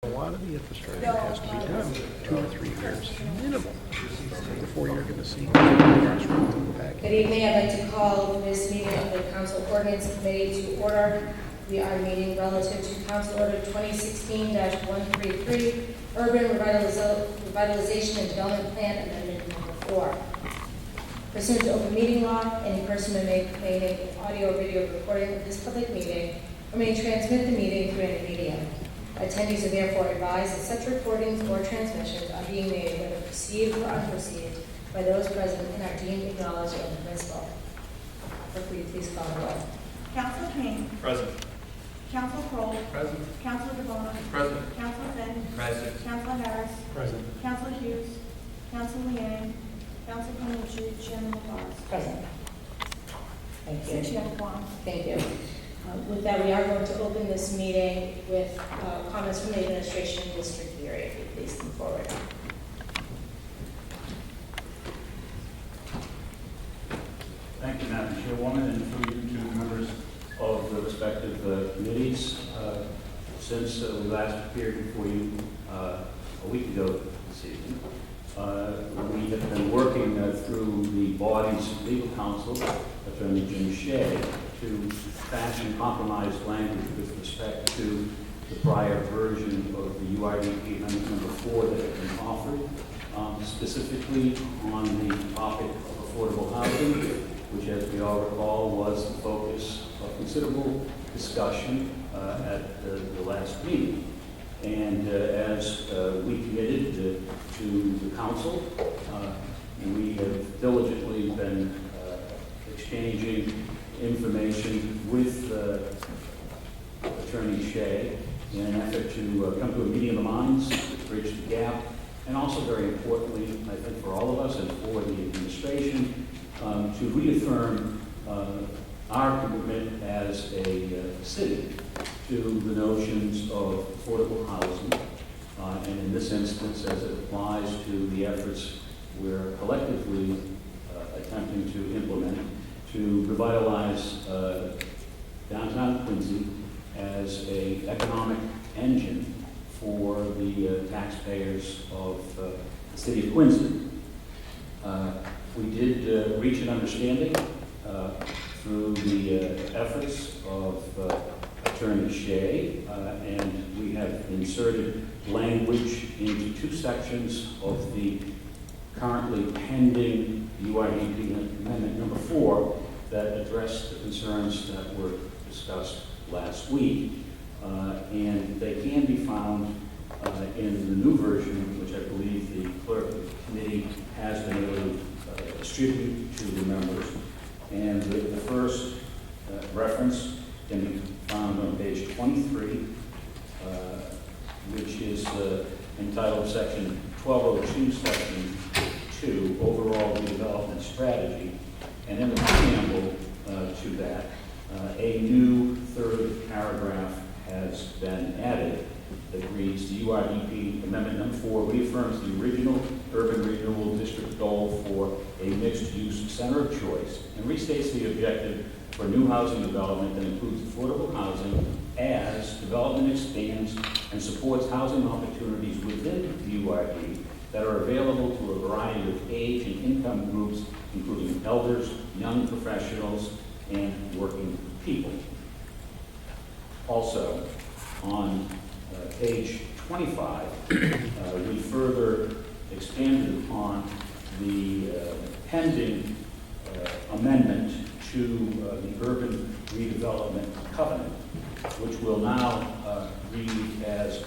A lot of the infrastructure has to be done 2 to 3 years minimum before you're going to see progress from the back. Good evening. I'd like to call this meeting of the Council Ordinance Committee to order. We are meeting relative to Council Order 2016-133, Urban Revitalization and Development Plan Amendment Number 4. Pursuant to open meeting law, any person may make an audio or video recording of this public meeting or may transmit the meeting through any medium. Attendees are therefore advised that such recordings or transmissions are being made, whether perceived or unperceived, by those present and are deemed acknowledged and permissible. Clerk, will you please call the roll? Council King. Present. Council Kroll. Present. Council DeBona. Present. Council Finn. Present. Council Harris. Present. Council Hughes. Council Leang. Council Calucci. Chairman LaFors. Present. Thank you. 6 yes, 1. Thank you. With that, we are going to open this meeting with comments from the administration and district leader. If you please come forward. Thank you, Madam Chairwoman, and through you to members of the respective committees. Since we last appeared before you a week ago this evening, we have been working through the body's legal counsel, Attorney Jim Shea, to fashion compromised language with respect to the prior version of the UIDP Amendment Number 4 that had been offered, specifically on the topic of affordable housing, which, as we all recall, was the focus of considerable discussion at the last meeting. And as we committed to the council, we have diligently been exchanging information with Attorney Shea in an effort to come to a meeting of the minds, bridge the gap, and also very importantly, I think for all of us and for the administration, to reaffirm our commitment as a city to the notions of affordable housing, and in this instance, as it applies to the efforts we're collectively attempting to implement to revitalize downtown Quincy as an economic engine for the taxpayers of the city of Quincy. We did reach an understanding through the efforts of Attorney Shea, and we have inserted language into 2 sections of the currently pending UIDP Amendment Number 4 that address the concerns that were discussed last week. And they can be found in the new version, which I believe the clerk of the committee has been able to distribute to the members. And the first reference can be found on page 23, which is entitled Section 1202, Section 2, Overall Redevelopment Strategy. And in the preamble to that, a new 3rd paragraph has been added that reads, the UIDP Amendment Number 4 reaffirms the original urban renewal district goal for a mixed-use center of choice and restates the objective for new housing development that includes affordable housing as development expands and supports housing opportunities within the UID that are available to a variety of age and income groups, including elders, young professionals, and working people. Also, on page 25, we further expanded upon the pending amendment to the Urban Redevelopment Covenant, which will now read as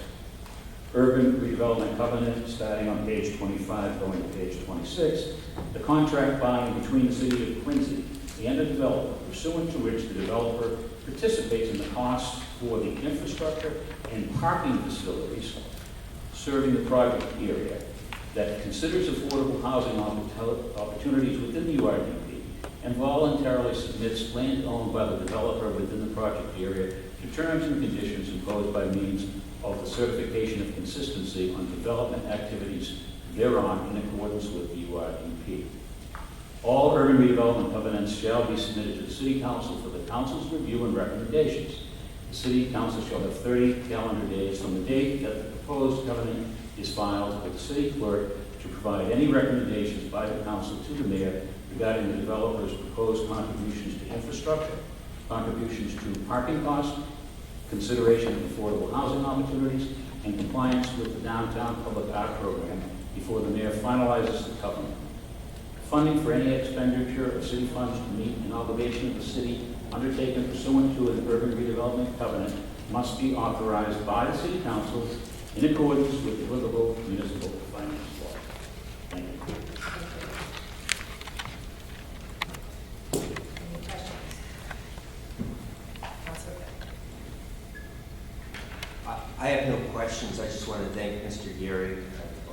Urban Redevelopment Covenant, starting on page 25, going to page 26, the contract by and between the City of Quincy and the developer, pursuant to which the developer participates in the costs for the infrastructure and parking facilities serving the project area, that considers affordable housing opportunities within the UIDP and voluntarily submits land owned by the developer within the project area to terms and conditions imposed by means of the certification of consistency on development activities thereon in accordance with the UIDP. All urban redevelopment covenants shall be submitted to the City Council for the Council's review and recommendations. The city council shall have 30 calendar days from the date that the proposed covenant is filed with the city clerk to provide any recommendations by the council to the mayor regarding the developer's proposed contributions to infrastructure, contributions to parking costs, consideration of affordable housing opportunities, and compliance with the downtown public art program before the mayor finalizes the covenant. Funding for any expenditure of city funds to meet an obligation of the city undertaken pursuant to an urban redevelopment covenant must be authorized by the city council in accordance with applicable municipal finance law. Thank you. Any questions? Councilor Beck. I have no questions. I just want to thank Mr. Geary,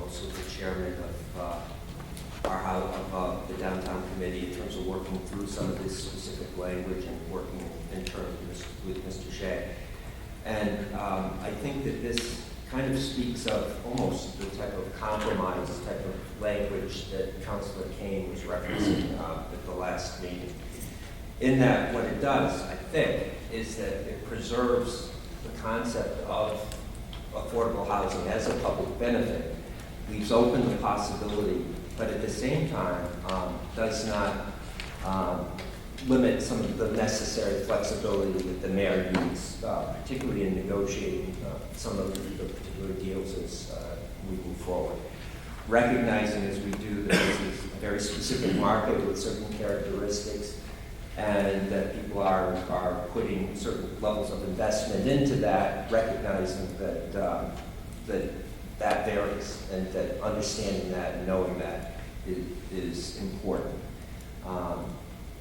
also the chairman of the downtown committee, in terms of working through some of this specific language and working in terms with Mr. Shea. And I think that this kind of speaks of almost the type of compromise, type of language that Councilor Kane was referencing at the last meeting. In that, what it does, I think, is that it preserves the concept of affordable housing as a public benefit, leaves open the possibility, but at the same time does not limit some of the necessary flexibility that the mayor needs, particularly in negotiating some of the particular deals as we move forward. Recognizing as we do that this is a very specific market with certain characteristics, and that people are putting certain levels of investment into that, recognizing that that varies, and that understanding that and knowing that is important.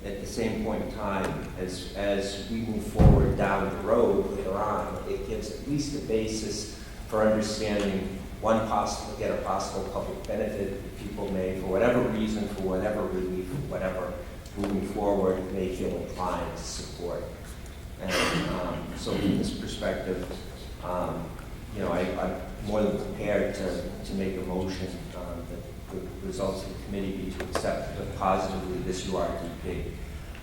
At the same point in time, as we move forward down the road later on, it gives at least a basis for understanding a possible public benefit that people may, for whatever reason, for whatever relief, whatever, moving forward, may feel inclined to support. And so from this perspective, I'm more than prepared to make a motion that the results of the committee be to accept positively this URDP.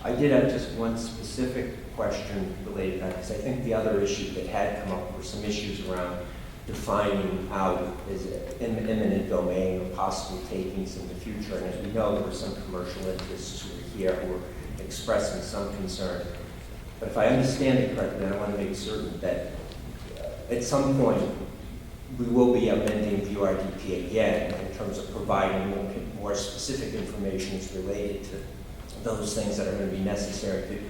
I did have just one specific question related to that, because I think the other issue that had come up were some issues around defining out is imminent domain or possible takings in the future. And as we know, there were some commercial interests who were here who were expressing some concern. But if I understand it correctly, I want to make certain that at some point we will be amending the URDP again in terms of providing more specific information related to those things that are going to be necessary.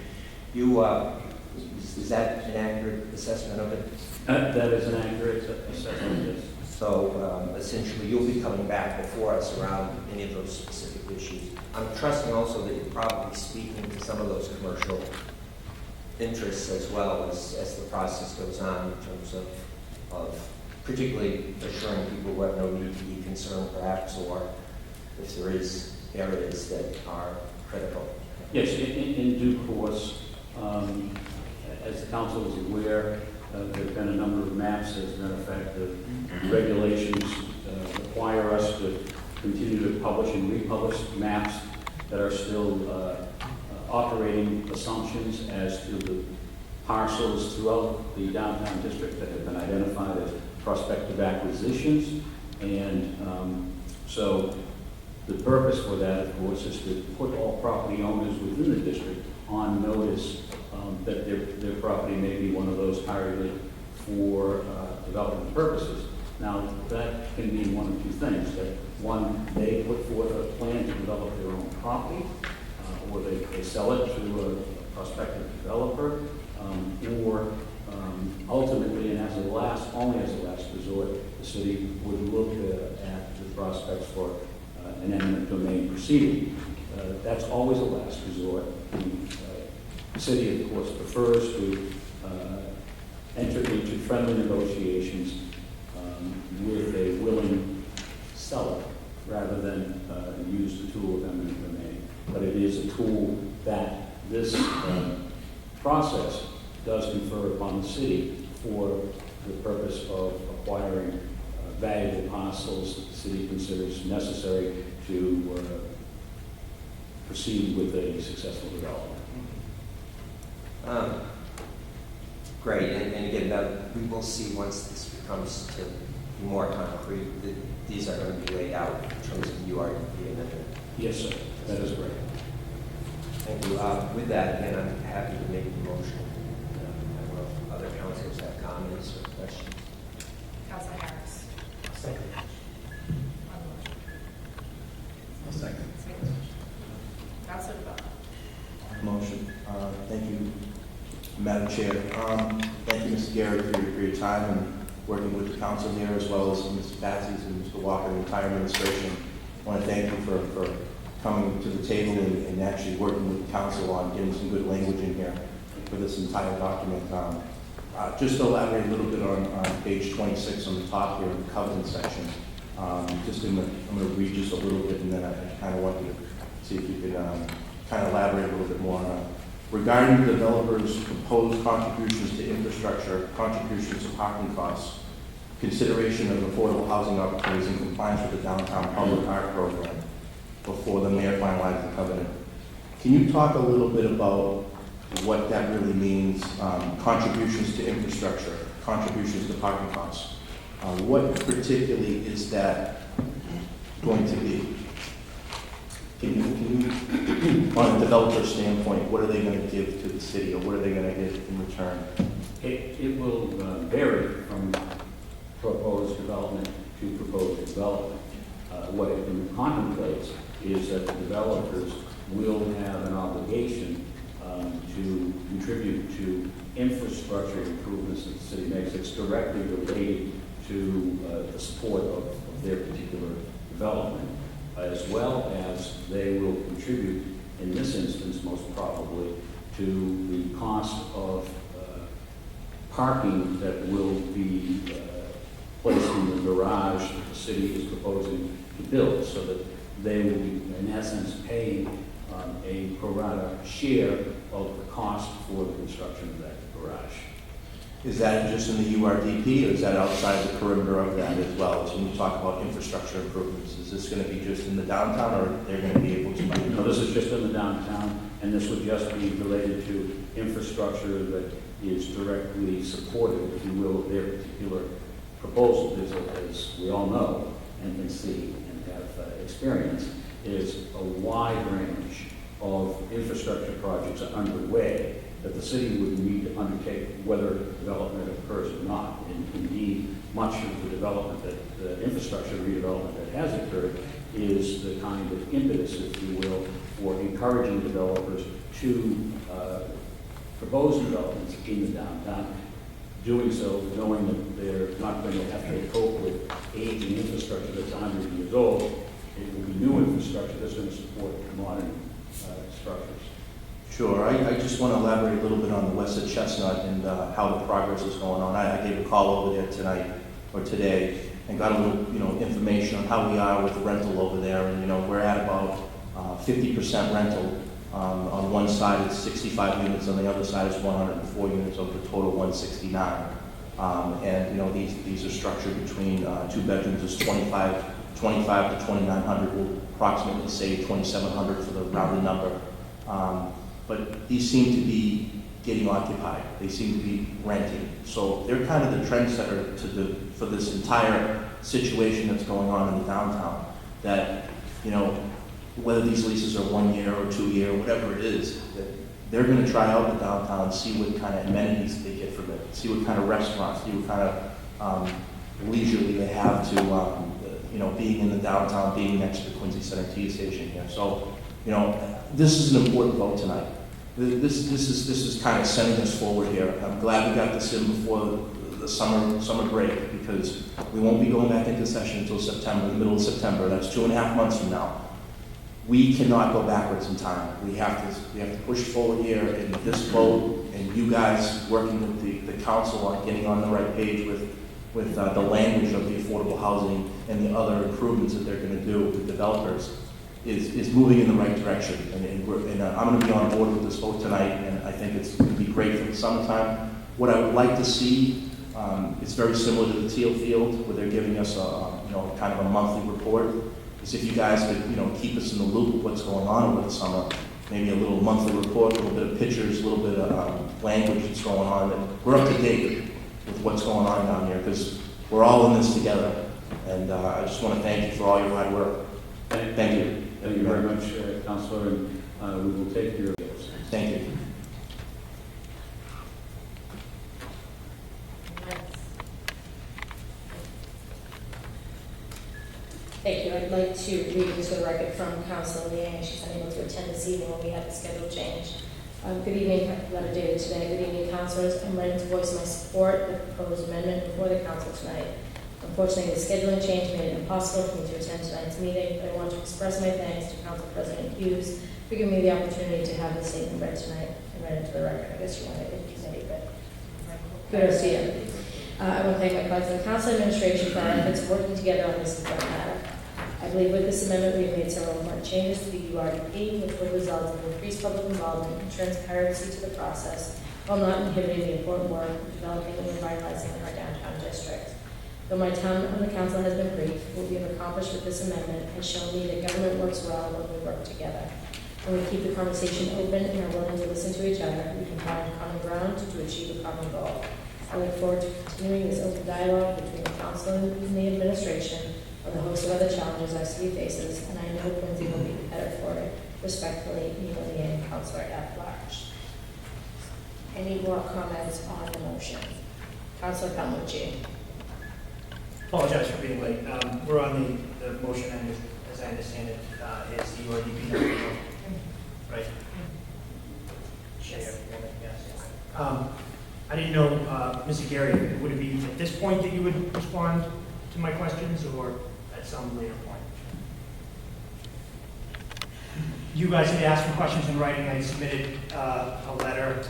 Is that an accurate assessment of it? That is an accurate assessment, yes. So essentially, you'll be coming back before us around any of those specific issues. I'm trusting also that you're probably speaking to some of those commercial interests as well as the process goes on in terms of particularly assuring people who have no need to be concerned perhaps, or if there is areas that are critical. Yes, in due course, as the council is aware, there have been a number of maps. As a matter of fact, the regulations require us to continue to publish and republish maps that are still operating assumptions as to the parcels throughout the downtown district that have been identified as prospective acquisitions. And so the purpose for that, of course, is to put all property owners within the district on notice that their property may be one of those targeted for development purposes. Now, that can mean one of two things. That one, they put forth a plan to develop their own property, or they sell it to a prospective developer, or ultimately, and only as a last resort, the city would look at the prospects for an eminent domain proceeding. That's always a last resort. The city, of course, prefers to enter into friendly negotiations with a willing seller rather than use the tool of eminent domain. But it is a tool that this process does confer upon the city for the purpose of acquiring valuable parcels that the city considers necessary to proceed with a successful development. Great, and again, that we will see once this becomes to be more concrete, that these are going to be laid out in terms of URDP amendment. Yes, sir. That is great. Thank you. With that, again, I'm happy to make the motion. I don't know if other councilors have comments or questions. Councilor Harris. Second. On the motion. I'll second. Councilor DeBoer. Motion. Thank you, Madam Chair. Thank you, Mr. Gary, for your time and working with the council here, as well as Mr. Patsy's and Mr. Walker and the entire administration. I want to thank you for coming to the table and actually working with the council on getting some good language in here for this entire document. Just to elaborate a little bit on page 26 on the top here, in the covenant section. I'm going to read just a little bit, and then I kind of want you to see if you could kind of elaborate a little bit more on it. Regarding the developers' proposed contributions to infrastructure, contributions to parking costs, consideration of affordable housing opportunities in compliance with the downtown public art program before the mayor finalizes the covenant. Can you talk a little bit about what that really means? Contributions to infrastructure, contributions to parking costs. What particularly is that going to be? Can you, on a developer standpoint, what are they going to give to the city, or what are they going to get in return? It will vary from proposed development to proposed development. What it contemplates is that the developers will have an obligation to contribute to infrastructure improvements that the city makes. It's directly related to the support of their particular development, as well as they will contribute, in this instance most probably, to the cost of parking that will be placed in the garage that the city is proposing to build, so that they will be, in essence, paying a pro rata share of the cost for the construction of that garage. Is that just in the URDP, or is that outside the perimeter of that as well? So when you talk about infrastructure improvements, is this going to be just in the downtown, or they're going to be able to? No, this is just in the downtown, and this would just be related to infrastructure that is directly supported, if you will, of their particular proposal. There's, as we all know and can see and have experienced, is a wide range of infrastructure projects are underway that the city would need to undertake whether development occurs or not. And indeed, much of the development the infrastructure redevelopment that has occurred is the kind of impetus, if you will, for encouraging developers to propose developments in the downtown, doing so knowing that they're not going to have to cope with aging infrastructure that's 100 years old. It will be new infrastructure that's going to support modern structures. Sure. I just want to elaborate a little bit on the West of Chestnut and how the progress is going on. I gave a call over there tonight or today and got a little, information on how we are with the rental over there. And, we're at about 50% rental. On one side, it's 65 units. On the other side, it's 104 units of the total 169. And, these are structured between 2 bedrooms. Is 25 to 2,900. We'll approximately say 2,700 for the rounded number. But these seem to be getting occupied. They seem to be renting. So they're kind of the trendsetter for this entire situation that's going on in the downtown. That, whether these leases are 1 year or 2 year, whatever it is, that they're going to try out the downtown and see what kind of amenities they get from it, see what kind of restaurants, see what kind of leisurely they have to, being in the downtown, being next to the Quincy Center T station here. So, this is an important vote tonight. This is kind of sending us forward here. I'm glad we got this in before the summer break, because we won't be going back into session until September, the middle of September. That's 2.5 months from now. We cannot go backwards in time. We have to push forward here, and this vote, and you guys working with the council on getting on the right page with the language of the affordable housing and the other improvements that they're going to do with developers is moving in the right direction. And I'm going to be on board with this vote tonight, and I think it's going to be great for the summertime. What I would like to see, it's very similar to the Teal Field, where they're giving us a kind of a monthly report. Is if you guys could keep us in the loop of what's going on over the summer, maybe a little monthly report, a little bit of pictures, a little bit of language that's going on, that we're up to date with what's going on down here, because we're all in this together. And I just want to thank you for all your hard work. Thank you. Thank you very much, Councilor, and we will take your bills. Thank you. Thank you. I'd like to read into the record from Councilor Liang. She's unable to attend this evening when we had the schedule changed. Good evening, letter dated today. Good evening, councilors. I'm writing to voice my support of the proposed amendment before the council tonight. Unfortunately, the scheduling change made it impossible for me to attend tonight's meeting, but I want to express my thanks to Council President Hughes for giving me the opportunity to have this statement read tonight and read into the record. I guess you want it in committee, but kudos to you. I want to thank my colleagues in the council administration for our efforts working together on this important matter. I believe with this amendment, we've made several important changes to the URDP, which will result in increased public involvement and transparency to the process, while not inhibiting the important work of developing and revitalizing our downtown district. Though my time on the council has been brief, what we have accomplished with this amendment has shown me that government works well when we work together. When we keep the conversation open and are willing to listen to each other, we can find common ground to achieve a common goal. I look forward to continuing this open dialogue between the council and the administration on the host of other challenges our city faces, and I know Quincy will be better for it. Respectfully, Neil Liang, Councilor at Large. Any more comments on the motion? Councilor Palmucci. Apologize for being late. We're on the motion, and as I understand it, is the URDP number 4, right? Yes. Yes. I didn't know, Mr. Gary, would it be at this point that you would respond to my questions, or at some later point? You guys had asked for questions in writing. I submitted a letter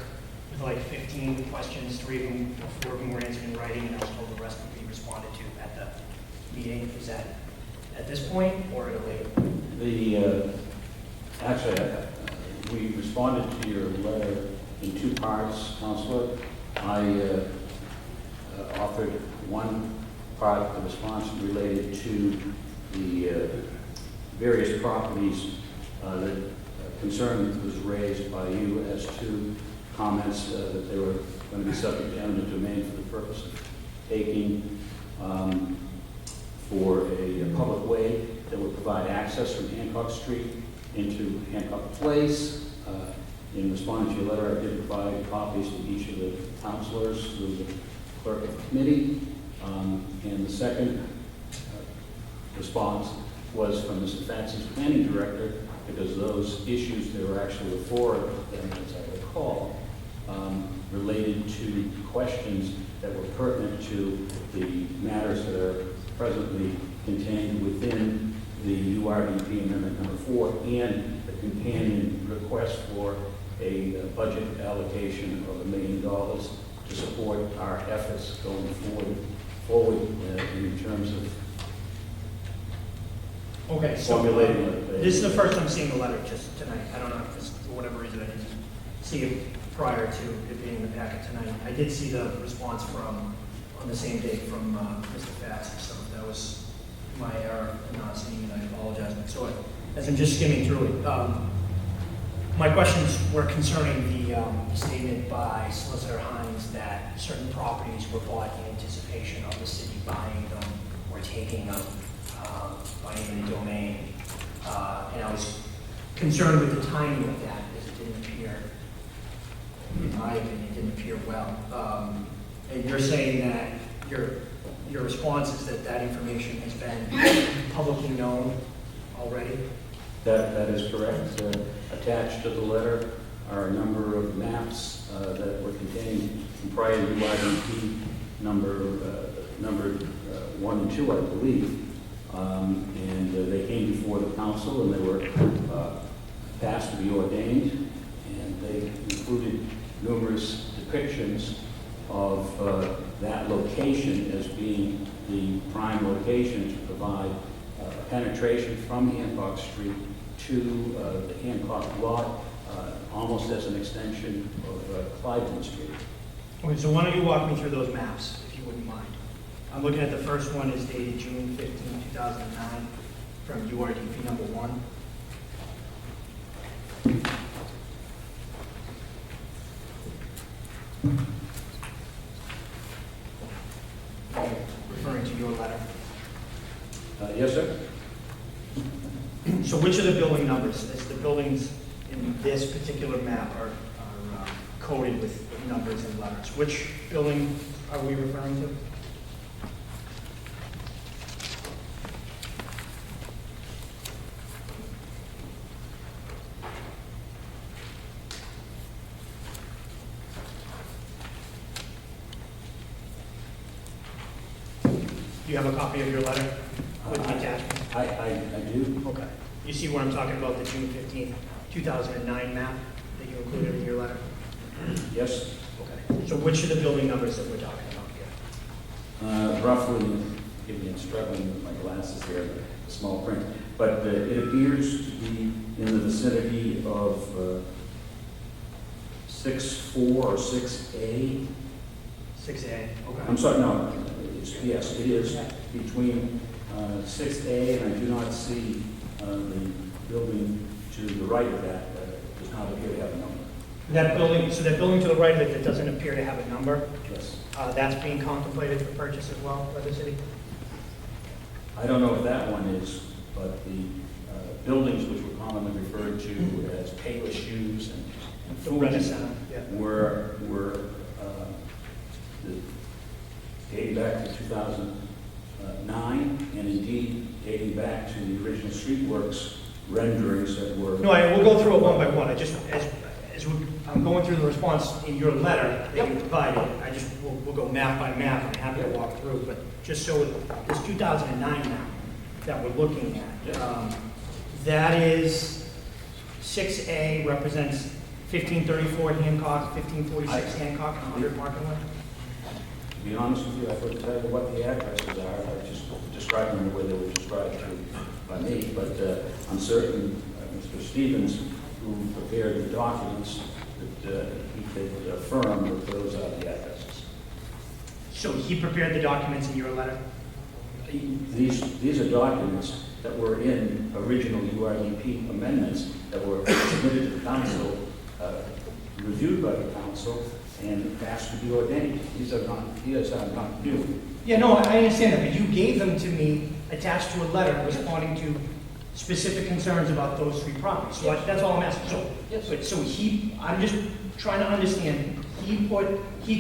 with like 15 questions, 3 of them, 4 of them were answered in writing, and I was told the rest would be responded to at the meeting. Is that at this point or at a later? Actually, we responded to your letter in 2 parts, Councilor. I offered one part of the response related to the various properties that concern was raised by you as to comments that they were going to be subject to eminent domain for the purpose of taking for a public way that would provide access from Hancock Street into Hancock Place. In responding to your letter, I did provide copies to each of the councilors through the clerk of the committee. And the second response was from Mr. Fatsy's planning director, because those issues that were actually before them, as I recall, related to questions that were pertinent to the matters that are presently contained within the URDP Amendment number 4 and the companion request for a budget allocation of $1 million to support our efforts going forward in terms of Okay, so formulating this is the first time seeing the letter just tonight. I don't know if this, for whatever reason, I didn't see it prior to it being in the packet tonight. I did see the response from, on the same day, from Mr. Fatsy, so that was my error in not seeing it. I apologize. So as I'm just skimming through it, my questions were concerning the statement by Solicitor Hines that certain properties were bought in anticipation of the city buying them or taking them by eminent domain. And I was concerned with the timing of that, because it didn't appear, in my opinion, it didn't appear well. And you're saying that your response is that that information has been publicly known already? That is correct. Attached to the letter are a number of maps that were contained in prior UIDP number 1 and 2, I believe. And they came before the council, and they were passed to be ordained, and they included numerous depictions of that location as being the prime location to provide penetration from Hancock Street to the Hancock lot, almost as an extension of Clydeman Street. Okay, so why don't you walk me through those maps, if you wouldn't mind? I'm looking at the first one is dated June 15, 2009, from URDP number 1. Yes, sir? So which of the building numbers, as the buildings in this particular map are coded with numbers and letters? Which building are we referring to? Do you have a copy of your letter with the attachment? I do. Okay. You see what I'm talking about, the June 15th, 2009 map that you included in your letter? Yes. Okay. So which of the building numbers that we're talking about here? Roughly, I'm struggling with my glasses here, the small print, but it appears to be in the vicinity of 6-4 or 6A. 6A, okay. I'm sorry, no, yes, it is between 6A, and I do not see the building to the right of that, does not appear to have a number. That building, so that building to the right of it that doesn't appear to have a number, Yes. that's being contemplated for purchase as well by the city? I don't know if that one is, but the buildings which were commonly referred to as Payless Shoes and The food Renaissance, yeah. were dating back to 2009, and indeed dating back to the original Streetworks renderings that were. No, we'll go through it one by one. I just, I'm going through the response in your letter that you provided, we'll go map by map. I'm happy to walk through, but just so this 2009 map that we're looking at, that is 6A represents 1534 Hancock, 1546 Hancock, and 100 Market. To be honest with you, I couldn't tell you what the addresses are. I just described them the way they were described by me, but I'm certain Mr. Stevens, who prepared the documents, that he could affirm that those are the addresses. So he prepared the documents in your letter? These are documents that were in original URDP amendments that were submitted to the council, reviewed by the council, and asked to be ordained. These are not new. Yeah, no, I understand that, but you gave them to me attached to a letter responding to specific concerns about those three properties. So that's all I'm asking. So I'm just trying to understand, he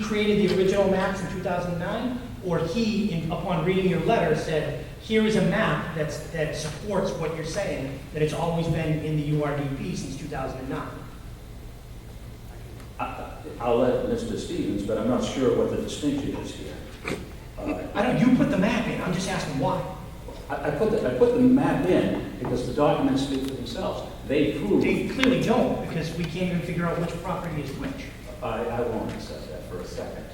created the original maps in 2009, or he, upon reading your letter, said, here is a map that supports what you're saying, that it's always been in the URDP since 2009. I'll let Mr. Stevens, but I'm not sure what the distinction is here. You put the map in, I'm just asking why. I put the map in because the documents speak for themselves. They prove. They clearly don't, because we can't even figure out which property is which. I won't accept that for a second.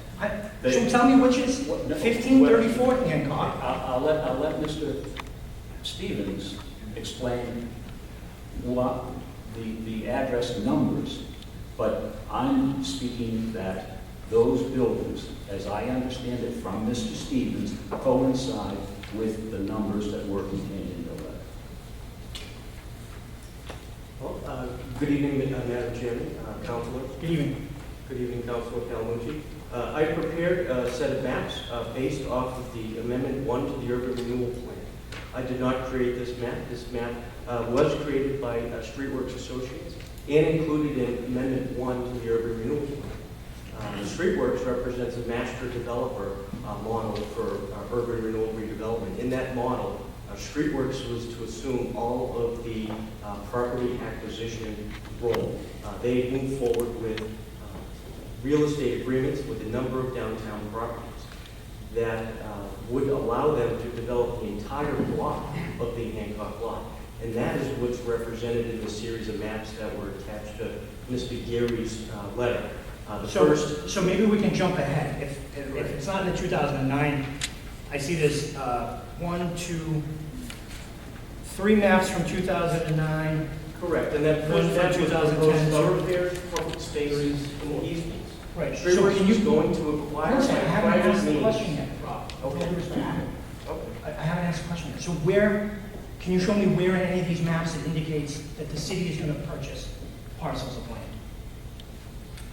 So tell me which is 1534 Hancock. I'll let Mr. Stevens explain what the address numbers, but I'm speaking that those buildings, as I understand it from Mr. Stevens, coincide with the numbers that were contained in the letter. Well, good evening, Madam Chairman, Councilor. Good evening. Good evening, Councilor Calmucci. I prepared a set of maps based off of the Amendment 1 to the Urban Renewal Plan. I did not create this map. This map was created by Streetworks Associates and included in Amendment 1 to the Urban Renewal Plan. Streetworks represents a master developer model for urban renewal redevelopment. In that model, Streetworks was to assume all of the property acquisition role. They moved forward with real estate agreements with a number of downtown properties that would allow them to develop the entire block of the Hancock lot. And that is what's represented in the series of maps that were attached to Mr. Geary's letter. So maybe we can jump ahead. If it's not in the 2009, I see this 1, 2, 3 maps from 2009. Correct, and that One first map from was 2010. thoroughfares, public spaces, and easements. Right. Streetworks is going to acquire Listen, I haven't private asked the means. question yet, Rob. Okay. Okay. I haven't asked the question yet. So can you show me where in any of these maps it indicates that the city is going to purchase parcels of land?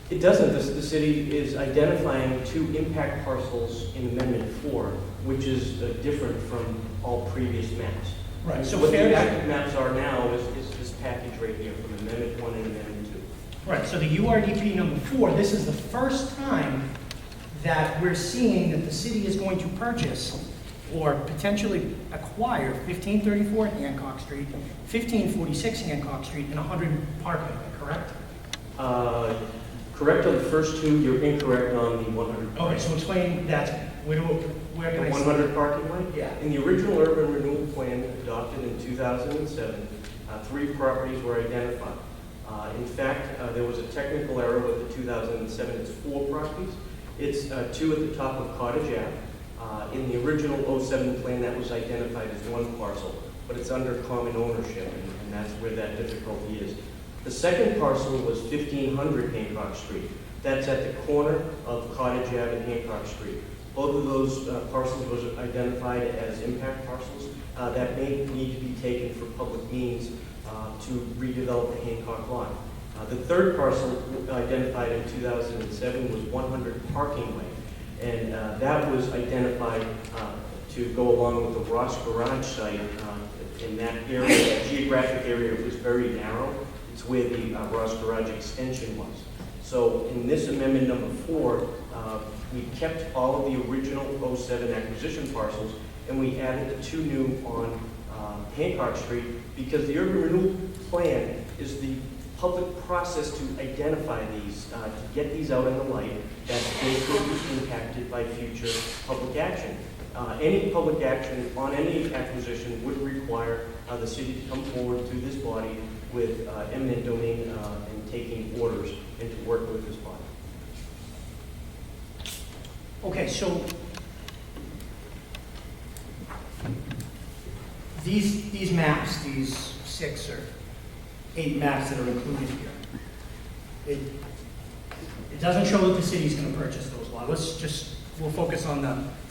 It doesn't. The city is identifying 2 impact parcels in Amendment 4, which is different from all previous maps. Right, so What fair- the active maps are now is this package right here from Amendment 1 and Amendment 2. Right, so the URDP number 4, this is the first time that we're seeing that the city is going to purchase or potentially acquire 1534 Hancock Street, 1546 Hancock Street, and 100 Parkway, correct? Correct on the first two, you're incorrect on the 100. Okay, so explain that, where can I The see? 100 parking way? Yeah. In the original urban renewal plan adopted in 2007, 3 properties were identified. In fact, there was a technical error with the 2007, it's 4 properties. It's 2 at the top of Cottage Ave. In the original 07 plan, that was identified as 1 parcel, but it's under common ownership, and that's where that difficulty is. The second parcel was 1500 Hancock Street. That's at the corner of Cottage Ave and Hancock Street. Both of those parcels was identified as impact parcels that may need to be taken for public means to redevelop the Hancock lot. The third parcel identified in 2007 was 100 Parking Way, and that was identified to go along with the Ross Garage site. In that area, that geographic area, it was very narrow. It's where the Ross Garage extension was. So in this amendment number 4, we kept all of the original 07 acquisition parcels, and we added the 2 new on Hancock Street, because the urban renewal plan is the public process to identify these, to get these out in the light, that they could be impacted by future public action. Any public action on any acquisition would require the city to come forward to this body with eminent domain and taking orders, and to work with this body. Okay, so these maps, these 6 or 8 maps that are included here, it doesn't show that the city's going to purchase those lots. We'll focus on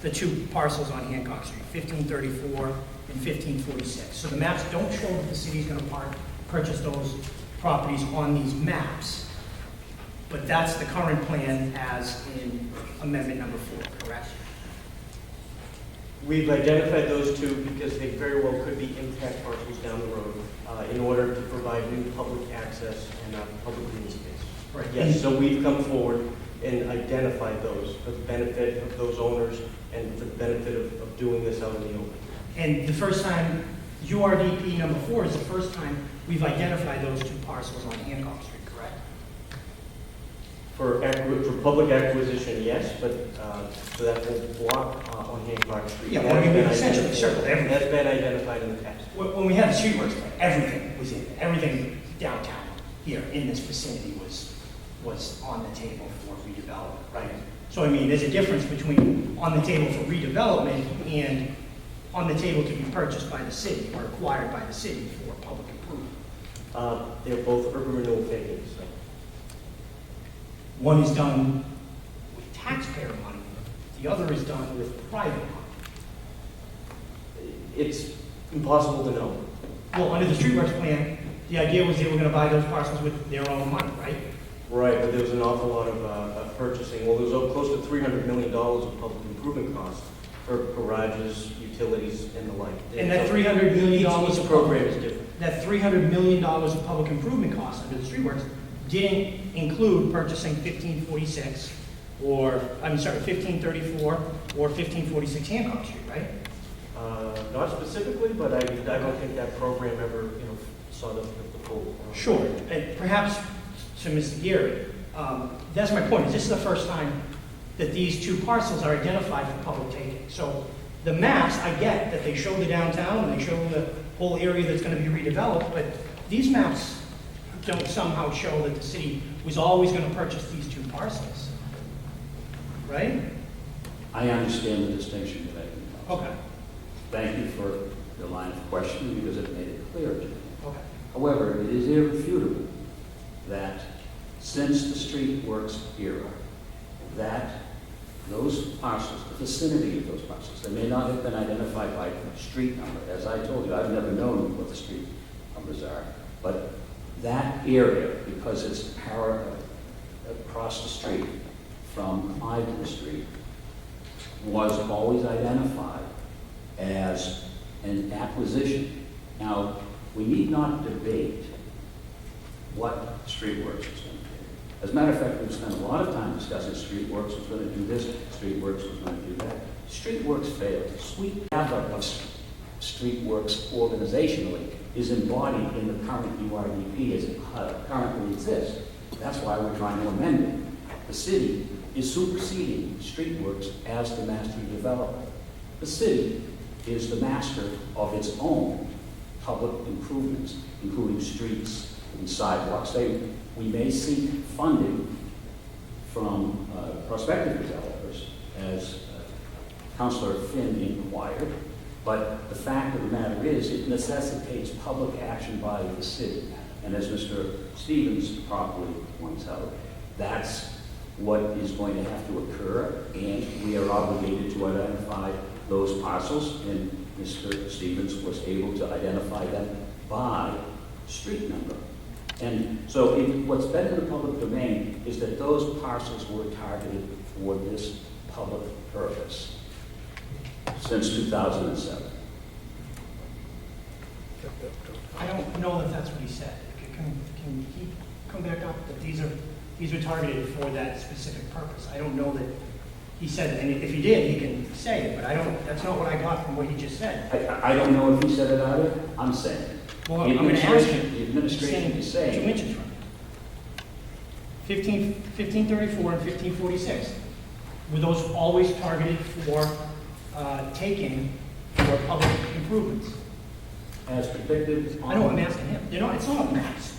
the 2 parcels on Hancock Street, 1534 and 1546. So the maps don't show that the city's going to purchase those properties on these maps, but that's the current plan as in amendment number 4, correct? We've identified those 2 because they very well could be impact parcels down the road in order to provide new public access and public green space. Right. Yes, so we've come forward and identified those for the benefit of those owners and for the benefit of doing this out in the open. And the first time, URDP number 4 is the first time we've identified those 2 parcels on Hancock Street, correct? For public acquisition, yes, but for that whole block on Hancock Street. Yeah, that's well, we been essentially identified- circled everything. That's been identified in the past. When we had the streetworks plan, everything was in, everything downtown here in this vicinity was on the table for redevelopment, right? So I mean, there's a difference between on the table for redevelopment and on the table to be purchased by the city or acquired by the city for public improvement. They're both urban renewal takings, so. One is done with taxpayer money, the other is done with private money. It's impossible to know. Well, under the streetworks plan, the idea was they were gonna buy those parcels with their own money, right? Right, but there was an awful lot of purchasing. Well, there was close to $300 million of public improvement costs for garages, utilities, and the like. And that $300 million Each program is different. That $300 million of public improvement costs under the streetworks didn't include purchasing 1546 or, 1534 or 1546 Hancock Street, right? Not specifically, but I don't think that program ever, saw the full. Sure, and perhaps to Mr. Geary, that's my point, is this is the first time that these 2 parcels are identified for public taking. So the maps, I get that they show the downtown and they show the whole area that's going to be redeveloped, but these maps don't somehow show that the city was always going to purchase these 2 parcels, right? I understand the distinction you're making. Council. Okay, Thank you for your line of questioning because it made it clear to me. okay. However, it is irrefutable that since the streetworks era, that those parcels, the vicinity of those parcels, they may not have been identified by street number. As I told you, I've never known what the street numbers are, but that area, because it's across the street from Clyde Street, was always identified as and acquisition. Now, we need not debate what Streetworks is going to do. As a matter of fact, we've spent a lot of time discussing Streetworks was going to do this, Streetworks was going to do that. Streetworks failed. Sweet fabric of Streetworks organizationally is embodied in the current URDP as it currently exists. That's why we're trying to amend it. The city is superseding Streetworks as the master developer. The city is the master of its own public improvements, including streets and sidewalks. We may seek funding from prospective developers, as Councilor Finn inquired, but the fact of the matter is it necessitates public action by the city. And as Mr. Stevens properly points out, that's what is going to have to occur, and we are obligated to identify those parcels, and Mr. Stevens was able to identify them by street number. And so what's been in the public domain is that those parcels were targeted for this public purpose since 2007. I don't know that that's what he said. Can he come back up that these are targeted for that specific purpose? I don't know that he said that, and if he did, he can say it, but that's not what I got from what he just said. I don't know if he said it either. I'm saying it. Well, I'm going to ask you. The administration is saying 2 inches from it. 1534 and 1546. Were those always targeted for taking for public improvements? as depicted on... I know what I'm asking him. It's not on the maps.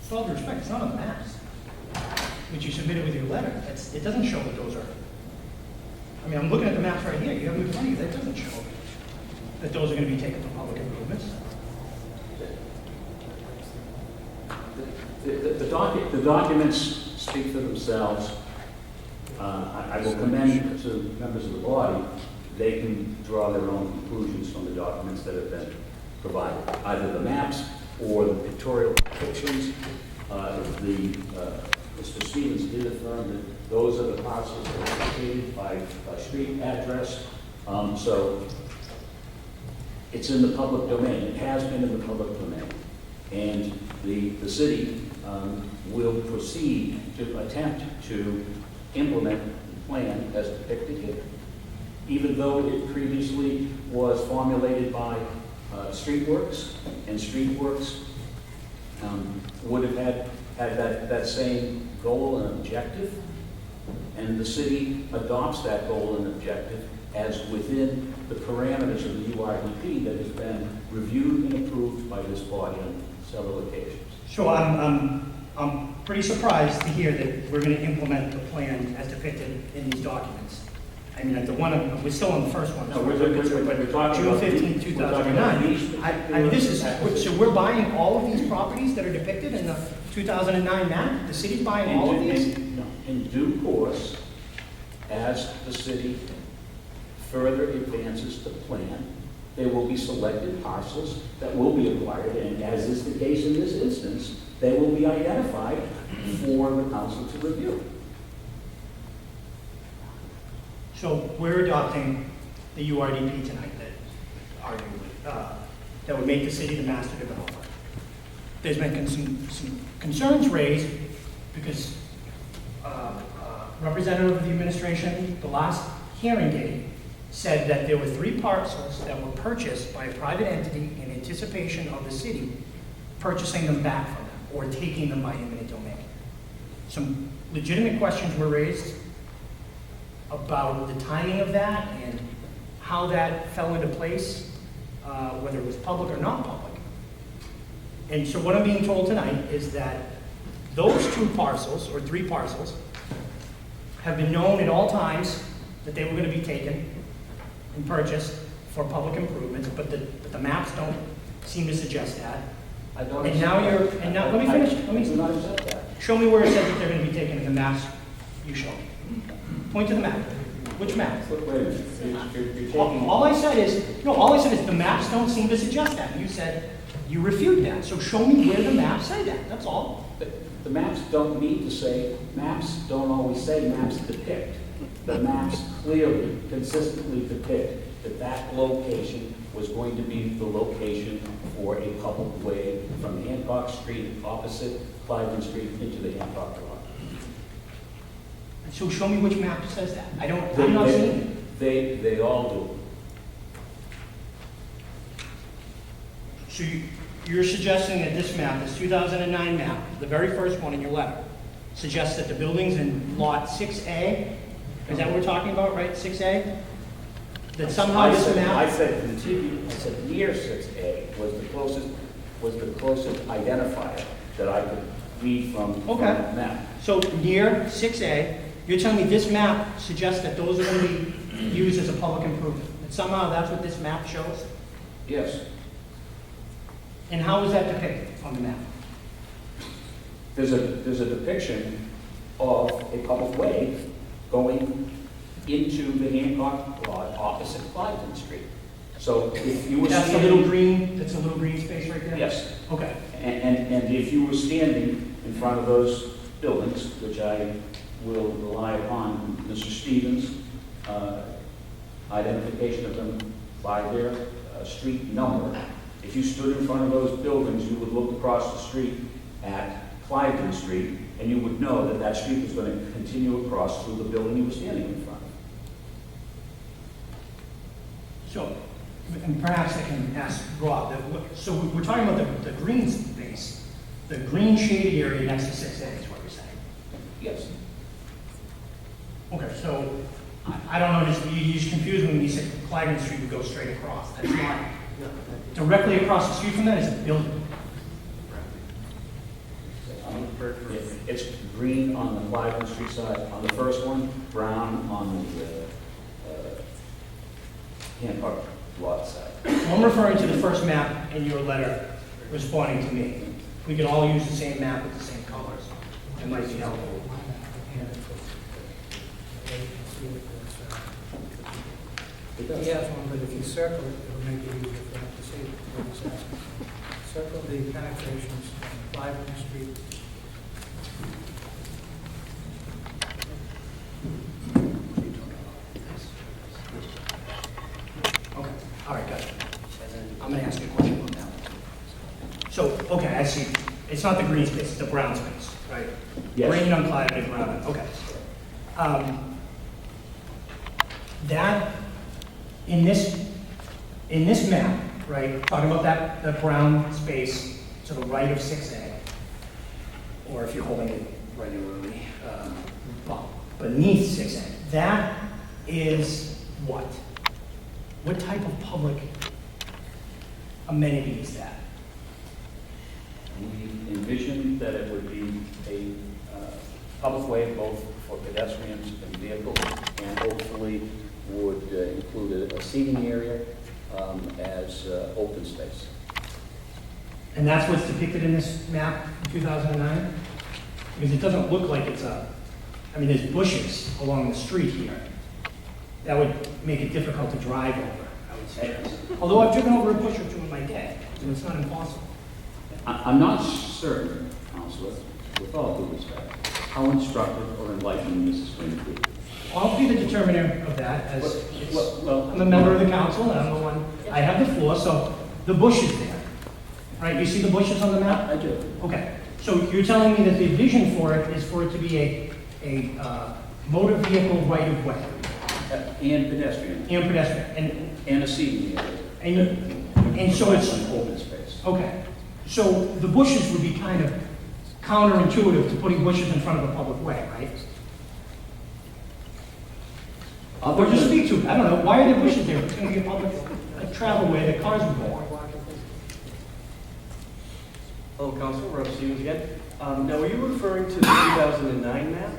With all due respect, it's not on the maps, which you submitted with your letter. It doesn't show that those are... I mean, I'm looking at the maps right here. You have them in front of you. That doesn't show that those are going to be taken for public improvements. The documents speak for themselves. I will commend to members of the body, they can draw their own conclusions from the documents that have been provided, either the maps or the pictorial depictions. Mr. Stevens did affirm that those are the parcels that are located by street address. So it's in the public domain. It has been in the public domain. And the city will proceed to attempt to implement the plan as depicted here, even though it previously was formulated by Streetworks, and Streetworks would have had that same goal and objective, and the city adopts that goal and objective as within the parameters of the URDP that has been reviewed and approved by this body on several occasions. So I'm pretty surprised to hear that we're going to implement the plan as depicted in these documents. I mean, we're still on the first one. No, we're talking June about 15, 2009. So we're buying all of these properties that are depicted in the 2009 map? The city's buying all of these? In due course, as the city further advances the plan, there will be selected parcels that will be acquired, and as is the case in this instance, they will be identified for the council to review. So we're adopting the URDP tonight that arguably, that would make the city the master developer. There's been some concerns raised because representative of the administration, the last hearing date, said that there were 3 parcels that were purchased by a private entity in anticipation of the city purchasing them back from them or taking them by eminent domain. Some legitimate questions were raised about the timing of that and how that fell into place, whether it was public or not public. And so what I'm being told tonight is that those 2 parcels, or 3 parcels, have been known at all times that they were going to be taken and purchased for public improvements, but the maps don't seem to suggest that. Let me finish. Show me where it says that they're going to be taken in the maps you show. Point to the map. Which map? Wait a minute. You're taking... All I said is the maps don't seem to suggest that. You said you refute that. So show me where the maps say that. That's all. The maps don't need to say, maps don't always say maps depict. The maps clearly, consistently depict that location was going to be the location for a public way from Hancock Street opposite Cliven Street into the Hancock lot. So show me which map says that. I'm not seeing it. They all do. So you're suggesting that this map, this 2009 map, the very first one in your letter, suggests that the buildings in lot 6A, is that what we're talking about, right, 6A? That somehow this I map, said contiguous, I said near 6A was the closest identifier that I could read from the map. so near 6A, you're telling me this map suggests that those are going to be used as a public improvement? That somehow that's what this map shows? Yes, And how is that depicted on the map? there's a depiction of a public way going into the Hancock lot opposite Cliven Street. So if you were That's a standing... little green, that's a little green space right there? Yes. Okay. And if you were standing in front of those buildings, which I will rely upon Mr. Stevens' identification of them by their street number, if you stood in front of those buildings, you would look across the street at Cliven Street, and you would know that that street was going to continue across through the building you were standing in front of. So, and perhaps I can ask Rob, so we're talking about the green space, the green shaded area next to 6A is what you're saying? Yes. Okay, so I don't understand, you just confused me when you said Cliven Street would go straight across. That's not, directly across the street from that is a building. It's green on the Cliven Street side, on the first one, brown on the Hancock lot side. So I'm referring to the first map in your letter responding to me. We could all use the same map with the same colors. It might be helpful. He has one, but if you circle it, it'll make it easier for him to see what he's asking. Circle the penetrations on Cliven Street. Okay, all right, gotcha. I'm gonna ask you a question about that. So, okay, I see. It's not the green space, it's the brown space, right? Yes. Green on Cliven and brown, okay. That, in this map, right, talking about that brown space to the right of 6A, or if you're holding it regularly, well, beneath 6A, that is what? What type of public amenity is that? We envisioned that it would be a public way both for pedestrians and vehicles, and hopefully would include a seating area as open space. And that's what's depicted in this map in 2009? Because it doesn't look like it's I mean, there's bushes along the street here. That would make it difficult to drive over, I would say. Although I've driven over a bush or two in my day, so it's not impossible. I'm not certain, Counselor, with all due respect, how instructive or enlightening this is going to be. I'll be the determiner of that, as Well, I'm a member of the council, and I'm the one, I have the floor, so the bush is there. Right, you see the bushes on the map? I do. Okay, so you're telling me that the vision for it is for it to be a motor vehicle right-of-way And pedestrian, and pedestrian, and a seating area. and so it's, An open space. okay. So the bushes would be kind of counterintuitive to putting bushes in front of a public way, right? Or just speak to it, I don't know, why are there bushes there? It's gonna be a public travel way that cars would go. Hello, Council, Rob Stevens again. Now, are you referring to the 2009 map?